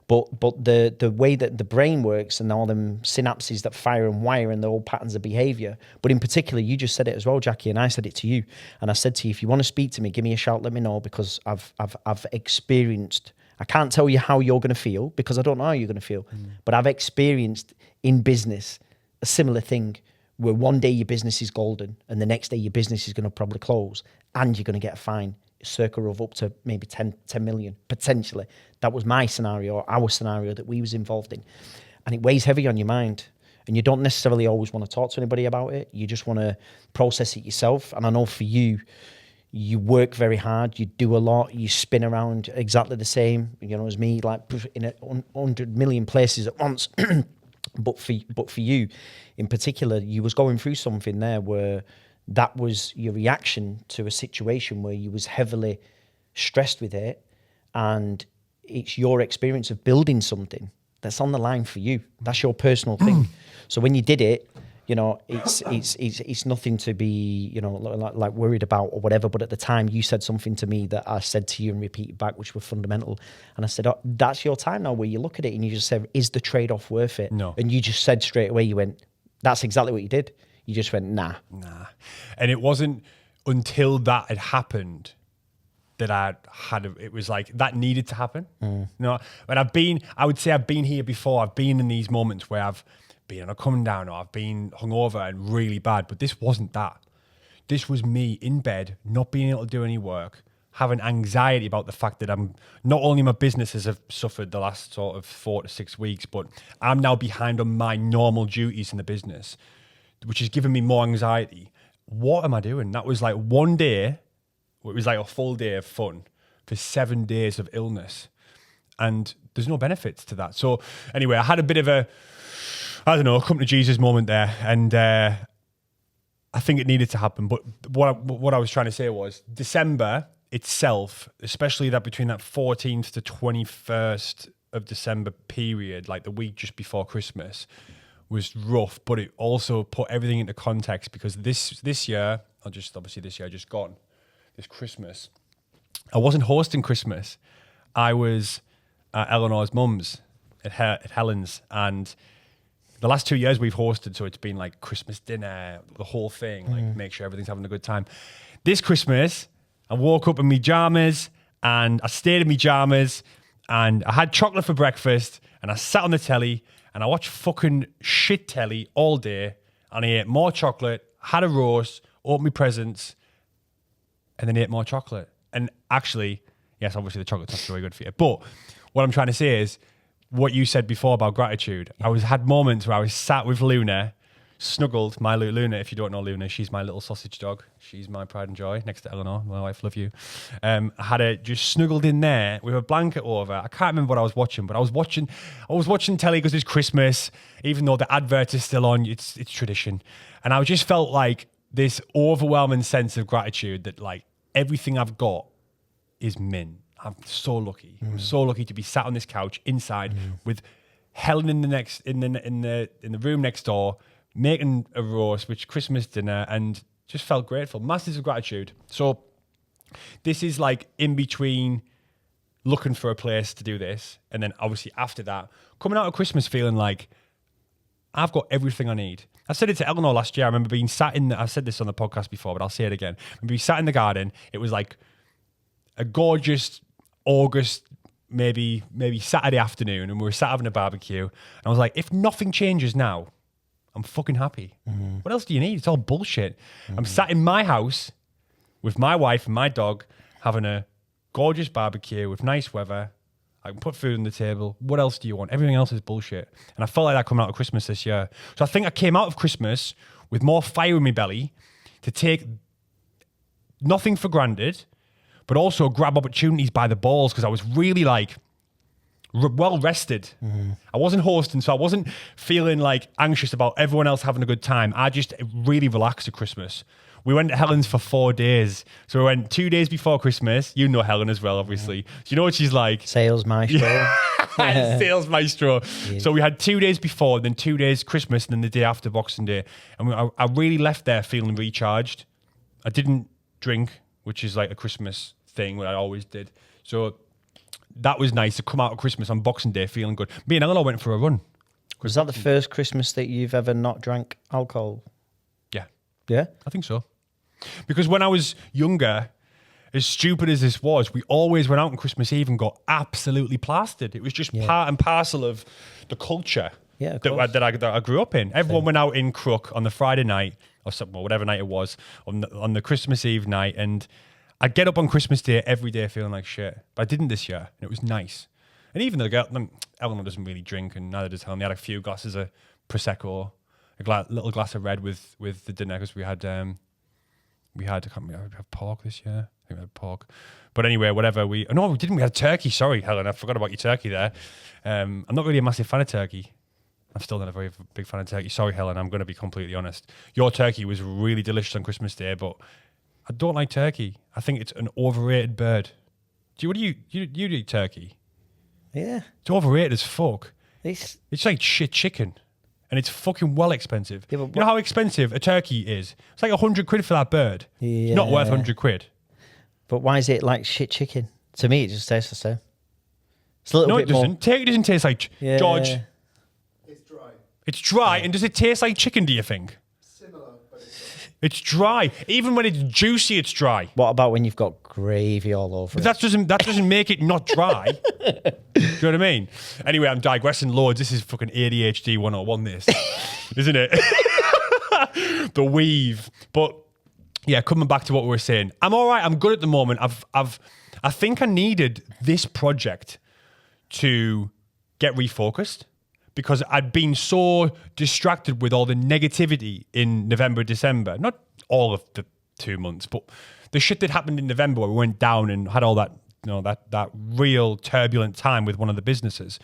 Speaker 2: But the way that the brain works and all them synapses that fire and wire and the old patterns of behavior. But in particular, you just said it as well, Jacky, and I said it to you. And I said to you, if you want to speak to me, give me a shout, let me know, because I've experienced. I can't tell you how you're going to feel because I don't know how you're going to feel. But I've experienced in business a similar thing where one day your business is golden and the next day your business is going to probably close and you're going to get a fine circa of up to maybe 10 million, potentially. That was my scenario, or our scenario that we was involved in. And it weighs heavy on your mind. And you don't necessarily always want to talk to anybody about it. You just want to process it yourself. And I know for you, you work very hard, you do a lot, you spin around exactly the same, as me, like in 100 million places at once. But for you, in particular, you was going through something there where that was your reaction to a situation where you was heavily stressed with it, and it's your experience of building something that's on the line for you. That's your personal thing. So when you did it, it's nothing to be, like worried about or whatever. But at the time, you said something to me that I said to you and repeated back, which were fundamental. And I said, oh, that's your time now, where you look at it and you just said, is the trade-off worth it?
Speaker 1: No.
Speaker 2: And you just said straight away, you went, that's exactly what you did. You just went, nah.
Speaker 1: And it wasn't until that had happened that it was like, that needed to happen. And I would say I've been here before. I've been in these moments where I've been on a come down or I've been hungover and really bad, but this wasn't that. This was me in bed, not being able to do any work, having anxiety about the fact that I'm not only my businesses have suffered the last sort of 4 to 6 weeks, but I'm now behind on my normal duties in the business, which has given me more anxiety. What am I doing? That was like one day, it was like a full day of fun for 7 days of illness. And there's no benefits to that. So anyway, I had a bit of a come to Jesus moment there. And I think it needed to happen. But what I was trying to say was December itself, especially that between that 14th to 21st of December period, like the week just before Christmas, was rough. But it also put everything into context, because this year, this year just gone, this Christmas, I wasn't hosting Christmas. I was at Eleanor's mum's at Helen's, and the last 2 years we've hosted, so it's been like Christmas dinner, the whole thing, like make sure everything's having a good time. This Christmas, I woke up in my pajamas and I stayed in my pajamas and I had chocolate for breakfast and I sat on the telly and I watched fucking shit telly all day and I ate more chocolate, had a roast, opened my presents, and then ate more chocolate. And actually, yes, obviously the chocolate's not very good for you. But what I'm trying to say is, what you said before about gratitude, I had moments where I was sat with Luna, snuggled my Luna. If you don't know Luna, she's my little sausage dog. She's my pride and joy next to Eleanor, my wife. Love you. I had her just snuggled in there with a blanket over. I can't remember what I was watching, but I was watching telly because it's Christmas. Even though the advert is still on, it's tradition. And I just felt like this overwhelming sense of gratitude that like everything I've got is mint. I'm so lucky. I'm so lucky to be sat on this couch inside with Helen in the room next door, making a roast, which Christmas dinner, and just felt grateful. Masses of gratitude. So this is like in between looking for a place to do this, and then obviously after that, coming out of Christmas feeling like I've got everything I need. I said it to Eleanor last year. I remember being sat I've said this on the podcast before, but I'll say it again. I remember being sat in the garden. It was like a gorgeous August, maybe Saturday afternoon, and we were sat having a barbecue. And I was like, if nothing changes now, I'm fucking happy. What else do you need? It's all bullshit. I'm sat in my house with my wife and my dog having a gorgeous barbecue with nice weather. I can put food on the table. What else do you want? Everything else is bullshit. And I felt like that coming out of Christmas this year. So I think I came out of Christmas with more fire in my belly to take nothing for granted, but also grab opportunities by the balls because I was really like well rested. I wasn't hosting, so I wasn't feeling like anxious about everyone else having a good time. I just really relaxed at Christmas. We went to Helen's for 4 days. So we went 2 days before Christmas. You know Helen as well, obviously. So you know what she's like.
Speaker 2: Sales maestro.
Speaker 1: Sales maestro. Yeah. So we had 2 days before, then 2 days Christmas, and then the day after Boxing Day. And I really left there feeling recharged. I didn't drink, which is like a Christmas thing, what I always did. So that was nice to come out of Christmas on Boxing Day feeling good. Me and Eleanor went for a run.
Speaker 2: Was that the first Christmas that you've ever not drank alcohol?
Speaker 1: Yeah.
Speaker 2: Yeah?
Speaker 1: I think so. Because when I was younger, as stupid as this was, we always went out on Christmas Eve and got absolutely plastered. It was just part and parcel of the culture that I grew up in. Everyone went out in Crook on the Friday night or something, or whatever night it was, on the Christmas Eve night. And I'd get up on Christmas Day every day feeling like shit. But I didn't this year, and it was nice. And even though Eleanor doesn't really drink, and neither does Helen, they had a few glasses of Prosecco, a little glass of red with the dinner, because we had I can't remember, we had pork this year. I think we had pork. But anyway, whatever. We didn't. We had turkey. Sorry, Helen, I forgot about your turkey there. I'm not really a massive fan of turkey. I'm still not a very big fan of turkey. Sorry, Helen, I'm going to be completely honest. Your turkey was really delicious on Christmas Day, but I don't like turkey. I think it's an overrated bird. Do you eat turkey?
Speaker 2: Yeah.
Speaker 1: It's overrated as fuck.
Speaker 2: It's
Speaker 1: like shit chicken. And it's fucking well expensive.
Speaker 2: Yeah,
Speaker 1: you know how expensive a turkey is? It's like 100 quid for that bird. Yeah. It's not worth 100 quid.
Speaker 2: But why is it like shit chicken? To me, it just tastes the same. It's a little bit more.
Speaker 1: No, it doesn't. Turkey doesn't taste like... George.
Speaker 3: It's dry.
Speaker 1: It's dry. And does it taste like chicken, do you think?
Speaker 3: Similar, but
Speaker 1: it's dry. Even when it's juicy, it's dry.
Speaker 2: What about when you've got gravy all over it?
Speaker 1: That doesn't make it not dry. Do you know what I mean? Anyway, I'm digressing loads. This is fucking ADHD 101, this. Isn't it? The weave. But yeah, coming back to what we were saying. I'm all right. I'm good at the moment. I think I needed this project to get refocused, because I'd been so distracted with all the negativity in November, December. Not all of the 2 months, but the shit that happened in November where we went down and had all that, that real turbulent time with one of the businesses.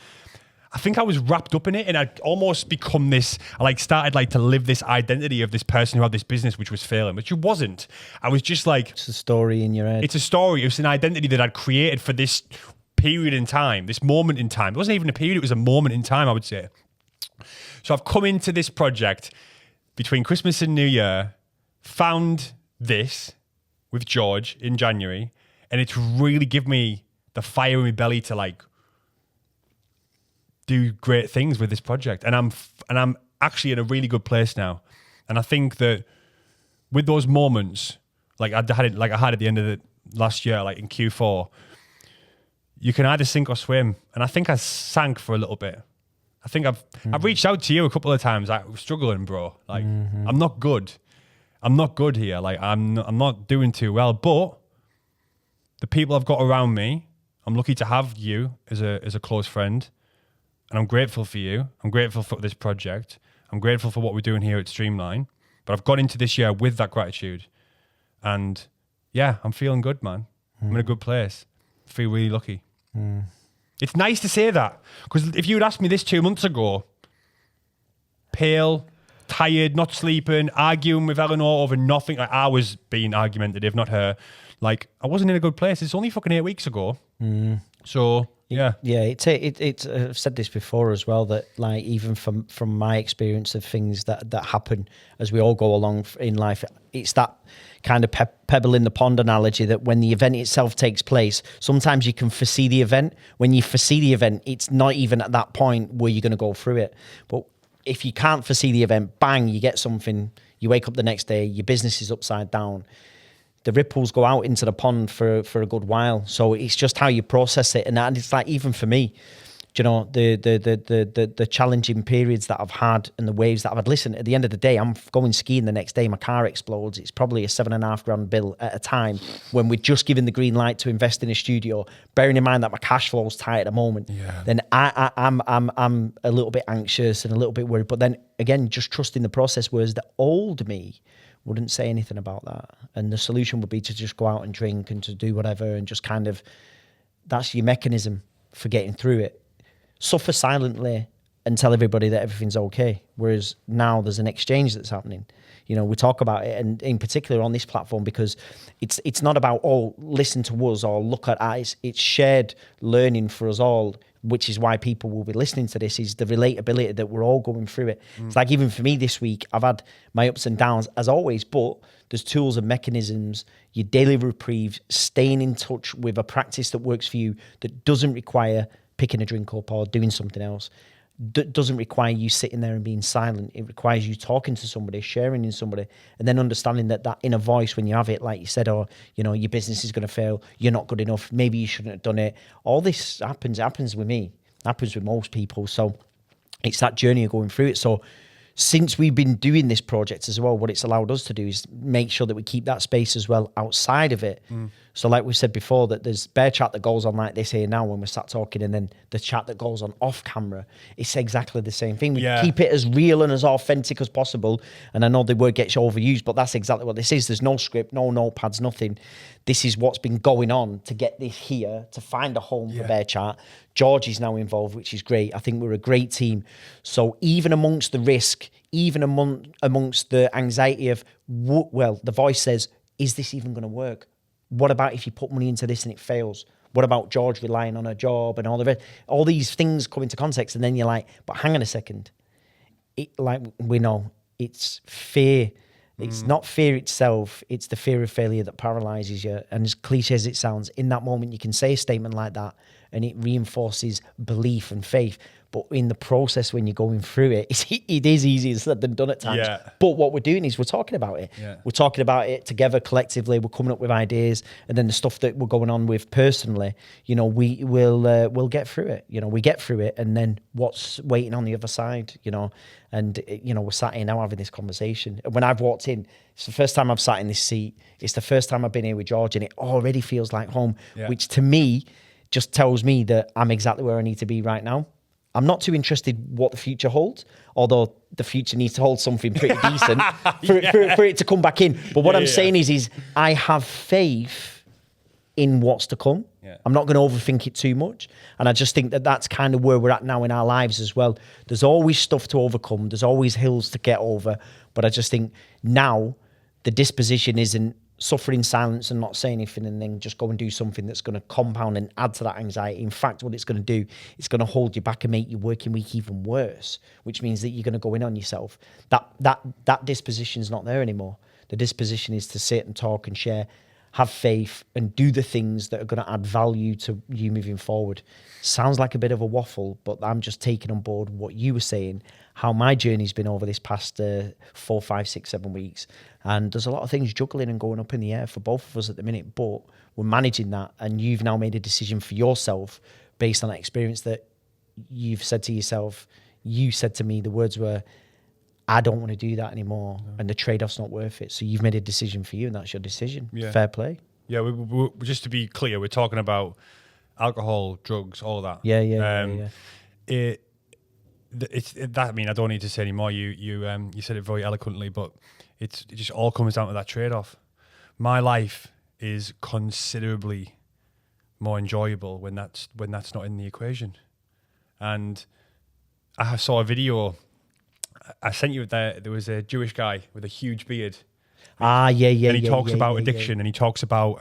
Speaker 1: I think I was wrapped up in it, and I'd almost become this, started to live this identity of this person who had this business which was failing, which it wasn't. I was just like...
Speaker 2: It's a story in your head.
Speaker 1: It's a story. It was an identity that I'd created for this period in time, this moment in time. It wasn't even a period, it was a moment in time, I would say. So I've come into this project between Christmas and New Year, found this with George in January, and it's really given me the fire in my belly to do great things with this project. And I'm actually in a really good place now. And I think that with those moments, I had at the end of the last year, in Q4, you can either sink or swim. And I think I sank for a little bit. I think I've reached out to you a couple of times. I'm struggling, bro. I'm not good. I'm not good here. I'm not doing too well. But the people I've got around me, I'm lucky to have you as a close friend. And I'm grateful for you. I'm grateful for this project. I'm grateful for what we're doing here at Streamline. But I've gone into this year with that gratitude. And yeah, I'm feeling good, man. I'm in a good place. I feel really lucky. It's nice to say that, because if you had asked me this 2 months ago, pale, tired, not sleeping, arguing with Eleanor over nothing. Like, I was being argumentative, not her. Like, I wasn't in a good place. It's only fucking 8 weeks ago. So yeah,
Speaker 2: I've said this before as well, that like even from my experience of things that happen as we all go along in life, it's that kind of pebble in the pond analogy, that when the event itself takes place, sometimes you can foresee the event. When you foresee the event, it's not even at that point where you're going to go through it. But if you can't foresee the event, bang, you get something, you wake up the next day, your business is upside down. The ripples go out into the pond for a good while. So it's just how you process it. And it's like, even for me, you know, the challenging periods that I've had and the waves that I've had. Listen, at the end of the day, I'm going skiing the next day, my car explodes. It's probably a $7,500 bill at a time when we're just given the green light to invest in a studio, bearing in mind that my cash flow's tight at the moment. Yeah. Then I'm a little bit anxious and a little bit worried. But then again, just trusting the process, whereas the old me wouldn't say anything about that. And the solution would be to just go out and drink and to do whatever, and just kind of, that's your mechanism for getting through it. Suffer silently and tell everybody that everything's okay. Whereas now there's an exchange that's happening. You know, we talk about it, and in particular on this platform, because it's not about, oh, listen to us or look at us. It's shared learning for us all, which is why people will be listening to this, is the relatability that we're all going through it. It's like, even for me this week, I've had my ups and downs as always, but there's tools and mechanisms, your daily reprieve, staying in touch with a practice that works for you, that doesn't require picking a drink up or doing something else. Doesn't require you sitting there and being silent. It requires you talking to somebody, sharing in somebody, and then understanding that inner voice when you have it, like you said, or, you know, your business is going to fail, you're not good enough, maybe you shouldn't have done it. All this happens with me, happens with most people. So it's that journey of going through it. So since we've been doing this project as well, what it's allowed us to do is make sure that we keep that space as well outside of it. So like we said before, that there's bare chat that goes on like this here now when we're sat talking, and then the chat that goes on off camera, it's exactly the same thing. We keep it as real and as authentic as possible. And I know the word gets overused, but that's exactly what this is. There's no script, no notepads, nothing. This is what's been going on to get this here, to find a home for bare chat. George is now involved, which is great. I think we're a great team. So even amongst the risk, even amongst the anxiety of, well, the voice says, is this even going to work? What about if you put money into this and it fails? What about George relying on a job and all the rest? All these things come into context, and then you're like, but hang on a second. Like we know, it's fear. It's not fear itself. It's the fear of failure that paralyzes you. And as cliche as it sounds, in that moment, you can say a statement like that and it reinforces belief and faith. But in the process, when you're going through it, it is easier said than done at times. Yeah. But what we're doing is we're talking about it. Yeah. We're talking about it together collectively. We're coming up with ideas, and then the stuff that we're going on with personally, you know, we'll get through it. You know, we get through it, and then what's waiting on the other side, you know? And, you know, we're sat here now having this conversation. When I've walked in, it's the first time I've sat in this seat. It's the first time I've been here with George, and it already feels like home, which to me just tells me that I'm exactly where I need to be right now. I'm not too interested what the future holds, although the future needs to hold something pretty decent for it to come back in. But what I'm saying is I have faith in what's to come. Yeah. I'm not going to overthink it too much. And I just think that that's kind of where we're at now in our lives as well. There's always stuff to overcome. There's always hills to get over. But I just think now the disposition isn't suffer in silence and not say anything and then just go and do something that's going to compound and add to that anxiety. In fact, what it's going to do, it's going to hold you back and make your working week even worse, which means that you're going to go in on yourself. That disposition's not there anymore. The disposition is to sit and talk and share, have faith, and do the things that are going to add value to you moving forward. Sounds like a bit of a waffle, but I'm just taking on board what you were saying, how my journey's been over this past 4, 5, 6, 7 weeks. And there's a lot of things juggling and going up in the air for both of us at the minute, but we're managing that. And you've now made a decision for yourself based on that experience that you've said to yourself. You said to me, the words were, I don't want to do that anymore, and the trade-off's not worth it. So you've made a decision for you, and that's your decision. Yeah. Fair play.
Speaker 1: Yeah, we just to be clear, we're talking about alcohol, drugs, all of that.
Speaker 2: Yeah.
Speaker 1: I mean, I don't need to say anymore. You said it very eloquently, but it just all comes down to that trade-off. My life is considerably more enjoyable when that's not in the equation. And I saw a video I sent you there. There was a Jewish guy with a huge beard.
Speaker 2: Yeah.
Speaker 1: And he talks about addiction, and he talks about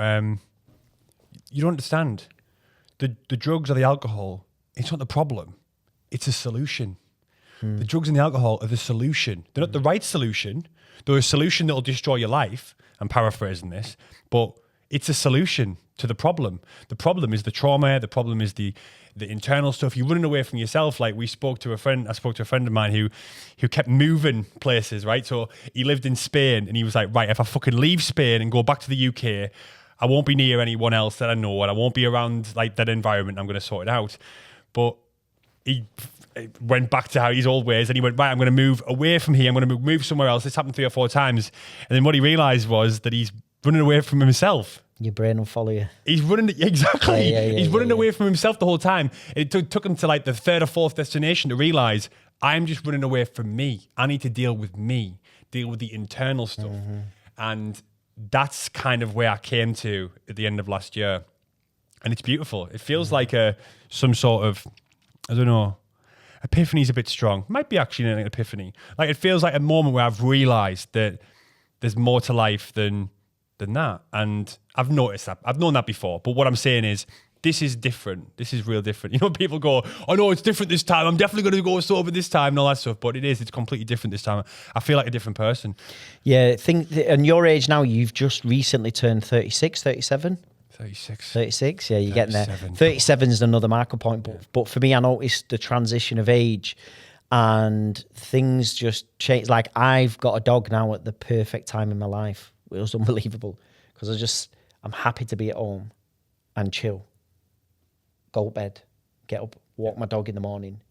Speaker 1: you don't understand the drugs or the alcohol. It's not the problem; it's a solution. The drugs and the alcohol are the solution. They're not the right solution. They're a solution that will destroy your life. I'm paraphrasing this, but it's a solution to the problem. The problem is the trauma. The problem is the internal stuff. You're running away from yourself. Like I spoke to a friend of mine who kept moving places, right? So he lived in Spain, and he was like, right, if I fucking leave Spain and go back to the UK, I won't be near anyone else that I know, and I won't be around like that environment. I'm going to sort it out. But he went back to his old ways, and he went, right, I'm going to move away from here. I'm going to move somewhere else. This happened 3 or 4 times. And then what he realized was that he's running away from himself.
Speaker 2: Your brain will follow you.
Speaker 1: He's running, exactly. He's running away from himself the whole time. It took him to like the 3rd or 4th destination to realize, I'm just running away from me. I need to deal with me, deal with the internal stuff. And that's kind of where I came to at the end of last year. And it's beautiful. It feels like some sort of, I don't know, epiphany's a bit strong. Might be actually an epiphany. Like it feels like a moment where I've realized that there's more to life than that. And I've noticed that. I've known that before. But what I'm saying is, this is different. This is real different. You know, people go, oh no, it's different this time. I'm definitely going to go sober this time and all that stuff. But it's completely different this time. I feel like a different person.
Speaker 2: Yeah, and your age now, you've just recently turned 36, 37? 36, yeah, you're getting there. 37 is another marker point. But for me, I noticed the transition of age and things just change. Like I've got a dog now at the perfect time in my life. It was unbelievable because I'm happy to be at home and chill, go to bed, get up, walk my dog in the morning,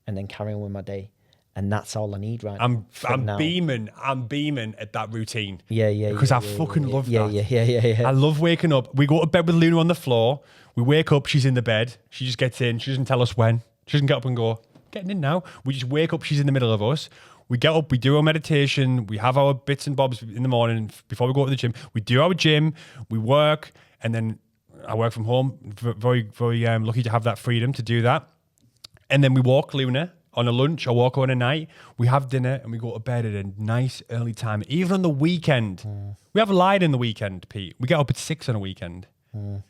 Speaker 2: and then carry on with my day. And that's all I need right now.
Speaker 1: I'm beaming at that routine.
Speaker 2: Yeah.
Speaker 1: Because I fucking love that.
Speaker 2: Yeah.
Speaker 1: I love waking up. We go to bed with Luna on the floor. We wake up, she's in the bed. She just gets in. She doesn't tell us when. She doesn't get up and go, getting in now. We just wake up, she's in the middle of us. We get up, we do our meditation, we have our bits and bobs in the morning before we go to the gym. We do our gym, we work, and then I work from home. Very, very lucky to have that freedom to do that. And then we walk Luna on a lunch, I walk her on a night. We have dinner and we go to bed at a nice early time. Even on the weekend. We have lied in the weekend, Pete. We get up at 6 on a weekend. And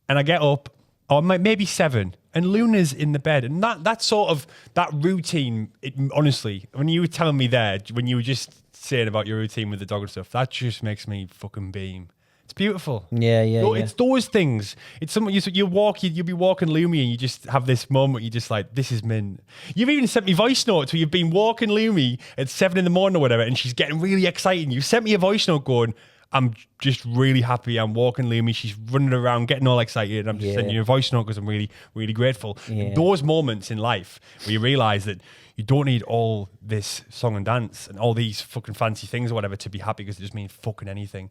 Speaker 1: I get up, or maybe 7, and Luna's in the bed. And that sort of, that routine, honestly, when you were telling me there, when you were just saying about your routine with the dog and stuff, that just makes me fucking beam. It's beautiful.
Speaker 2: Yeah.
Speaker 1: It's those things. It's something you'll be walking Lumi and you just have this moment. You're just like, this is mint. You've even sent me voice notes where you've been walking Lumi at 7 in the morning or whatever, and she's getting really excited. You sent me a voice note going, I'm just really happy. I'm walking Lumi. She's running around, getting all excited. And I'm just sending you a voice note because I'm really, really grateful. Yeah. Those moments in life where you realize that you don't need all this song and dance and all these fucking fancy things or whatever to be happy, because it just means fucking anything.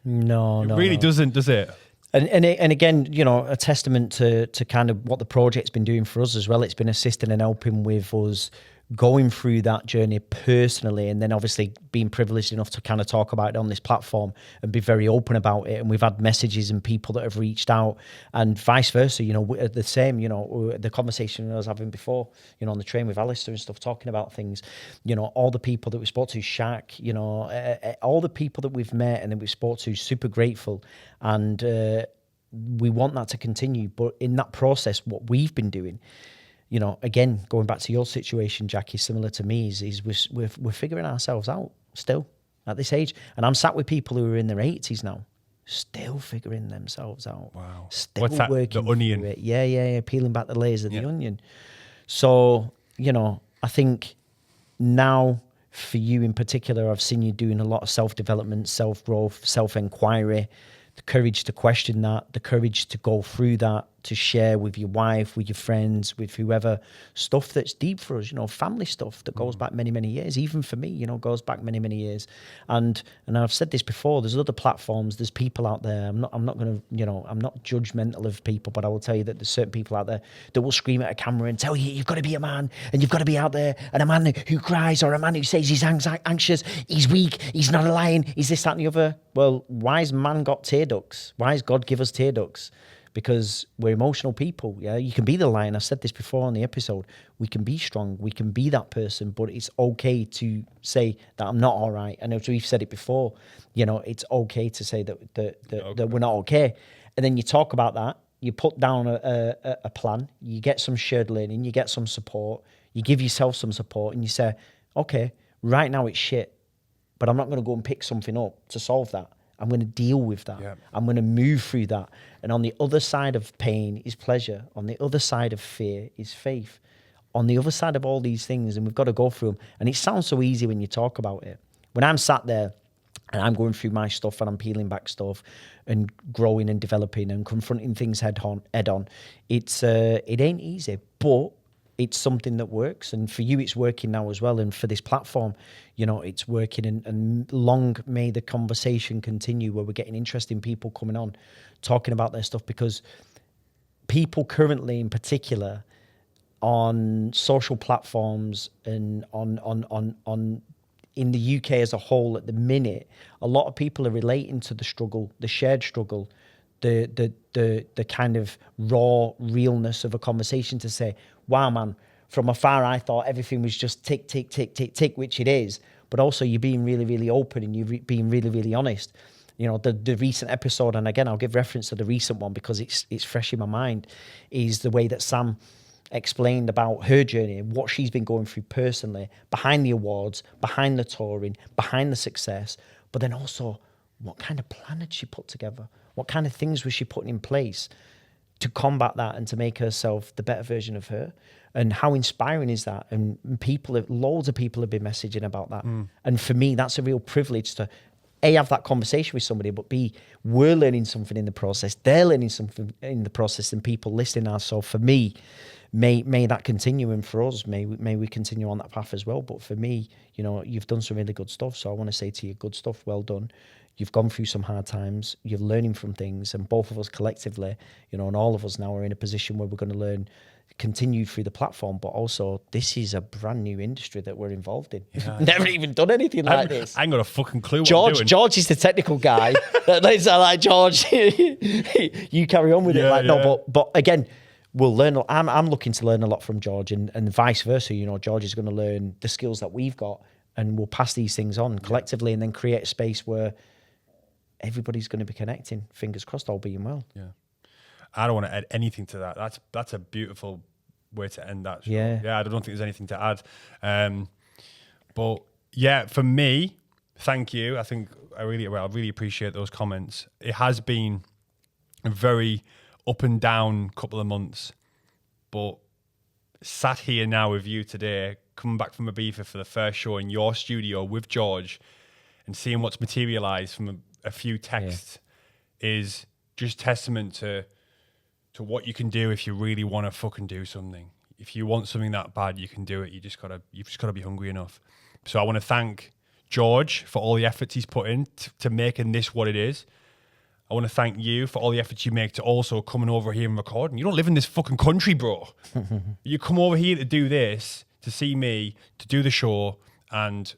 Speaker 2: No,
Speaker 1: it really doesn't, does it?
Speaker 2: And again, you know, a testament to kind of what the project's been doing for us as well. It's been assisting and helping with us going through that journey personally, and then obviously being privileged enough to kind of talk about it on this platform and be very open about it. And we've had messages and people that have reached out, and vice versa, you know, the same, you know, the conversation I was having before, you know, on the train with Alistair and stuff, talking about things, you know, all the people that we spoke to, Shaq, you know, all the people that we've met and that we've spoke to, super grateful. And we want that to continue. But in that process, what we've been doing, you know, again, going back to your situation, Jacky, similar to me, is we're figuring ourselves out still at this age. And I'm sat with people who are in their 80s now, still figuring themselves out.
Speaker 1: Wow.
Speaker 2: Still
Speaker 1: What's that?
Speaker 2: working
Speaker 1: The onion?
Speaker 2: through it. Yeah. Peeling back the layers of the onion. So, you know, I think now for you in particular, I've seen you doing a lot of self-development, self-growth, self-inquiry, the courage to question that, the courage to go through that, to share with your wife, with your friends, with whoever, stuff that's deep for us, family stuff that goes back many, many years. Even for me, goes back many, many years. And I've said this before, there's other platforms, there's people out there. I'm not going to, I'm not judgmental of people, but I will tell you that there's certain people out there that will scream at a camera and tell you, you've got to be a man and you've got to be out there. And a man who cries, or a man who says he's anxious, he's weak, he's not a lion, he's this, that, and the other. Well, why has man got tear ducts? Why has God give us tear ducts? Because we're emotional people. Yeah, you can be the lion. I've said this before on the episode. We can be strong. We can be that person, but it's okay to say that I'm not all right. And as we've said it before, it's okay to say that we're not okay. And then you talk about that. You put down a plan. You get some shared learning. You get some support. You give yourself some support, and you say, okay, right now it's shit, but I'm not going to go and pick something up to solve that. I'm going to deal with that. Yeah. I'm going to move through that. And on the other side of pain is pleasure. On the other side of fear is faith. On the other side of all these things, and we've got to go through them. And it sounds so easy when you talk about it. When I'm sat there and I'm going through my stuff and I'm peeling back stuff and growing and developing and confronting things head on, it ain't easy, but it's something that works. And for you, it's working now as well. And for this platform, it's working. And long may the conversation continue where we're getting interesting people coming on, talking about their stuff, because people currently in particular on social platforms and on in the UK as a whole at the minute, a lot of people are relating to the struggle, the shared struggle, the kind of raw realness of a conversation to say, wow, man, from afar, I thought everything was just tick, tick, tick, tick, tick, which it is. But also you're being really, really open and you're being really, really honest. The recent episode, and again, I'll give reference to the recent one because it's fresh in my mind, is the way that Sam explained about her journey, what she's been going through personally, behind the awards, behind the touring, behind the success, but then also what kind of plan had she put together? What kind of things was she putting in place to combat that and to make herself the better version of her? And how inspiring is that? And loads of people have been messaging about that. And for me, that's a real privilege to A, have that conversation with somebody, but B, we're learning something in the process. They're learning something in the process, and people listening are. So for me, may that continue, and for us, may we continue on that path as well. But for me, you've done some really good stuff. So I want to say to you, good stuff, well done. You've gone through some hard times. You're learning from things, and both of us collectively, and all of us now are in a position where we're going to learn, continue through the platform, but also this is a brand new industry that we're involved in. Yeah, never even done anything like this.
Speaker 1: I ain't got a fucking clue what I'm doing.
Speaker 2: George is the technical guy. It's like, George, you carry on with it. No, but again, we'll learn. I'm looking to learn a lot from George, and vice versa. George is going to learn the skills that we've got, and we'll pass these things on collectively, and then create a space where everybody's going to be connecting. Fingers crossed, all being well.
Speaker 1: Yeah. I don't want to add anything to that. That's a beautiful way to end that show. Yeah, I don't think there's anything to add. But yeah, for me, thank you. I think I really appreciate those comments. It has been a very up and down couple of months, but sat here now with you today, coming back from Ibiza for the first show in your studio with George, and seeing what's materialized from a few texts is just testament to what you can do if you really want to fucking do something. If you want something that bad, you can do it. You've just got to be hungry enough. So I want to thank George for all the efforts he's put in to making this what it is. I want to thank you for all the efforts you make to also coming over here and recording. You don't live in this fucking country, bro. You come over here to do this, to see me, to do the show, and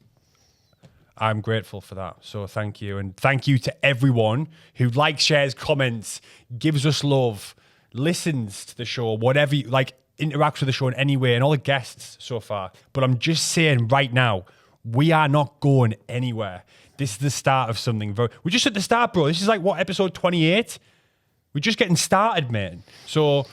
Speaker 1: I'm grateful for that. So thank you. And thank you to everyone who likes, shares, comments, gives us love, listens to the show, whatever you like, interacts with the show in any way, and all the guests so far. But I'm just saying right now, we are not going anywhere. This is the start of something. We're just at the start, bro. This is like, what, episode 28? We're just getting started, man. So,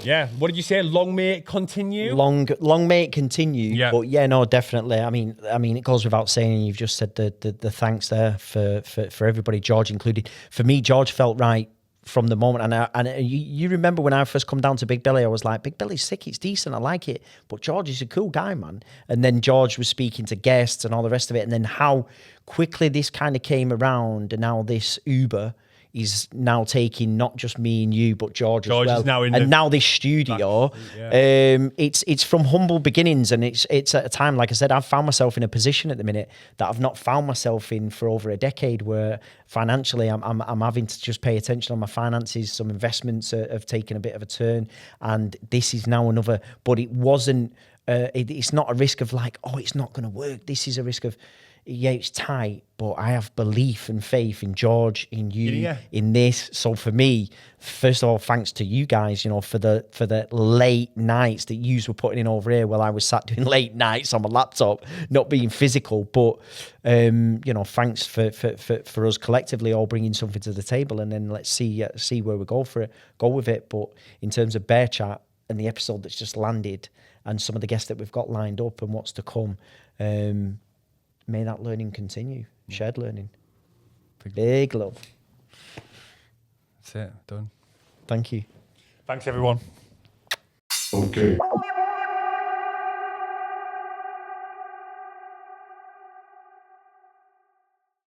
Speaker 1: yeah. What did you say? Long may it continue?
Speaker 2: Long may it continue. Yeah. But yeah, no, definitely. I mean, it goes without saying. You've just said the thanks there for everybody, George included. For me, George felt right from the moment, and you remember when I first come down to Big Belly, I was like, Big Belly's sick, it's decent, I like it, but George is a cool guy, man. And then George was speaking to guests and all the rest of it, and then how quickly this kind of came around, and now this Uber is now taking not just me and you, but George as well.
Speaker 1: Is now in
Speaker 2: and now this studio, it's from humble beginnings, and it's at a time, like I said, I've found myself in a position at the minute that I've not found myself in for over a decade, where financially I'm having to just pay attention on my finances. Some investments have taken a bit of a turn, and this is now another. But it wasn't. It's not a risk of like, oh, it's not going to work. This is a risk of, yeah, it's tight, but I have belief and faith in George, in you, in this. So for me, first of all, thanks to you guys, you know, for the late nights that you were putting in over here while I was sat doing late nights on my laptop, not being physical. But you know, thanks for us collectively all bringing something to the table, and then let's see where we go with it. But in terms of Bear Chat and the episode that's just landed, and some of the guests that we've got lined up and what's to come. May that learning continue. Shared learning. Big love.
Speaker 1: That's it. Done.
Speaker 2: Thank you.
Speaker 1: Thanks, everyone.
Speaker 4: Okay.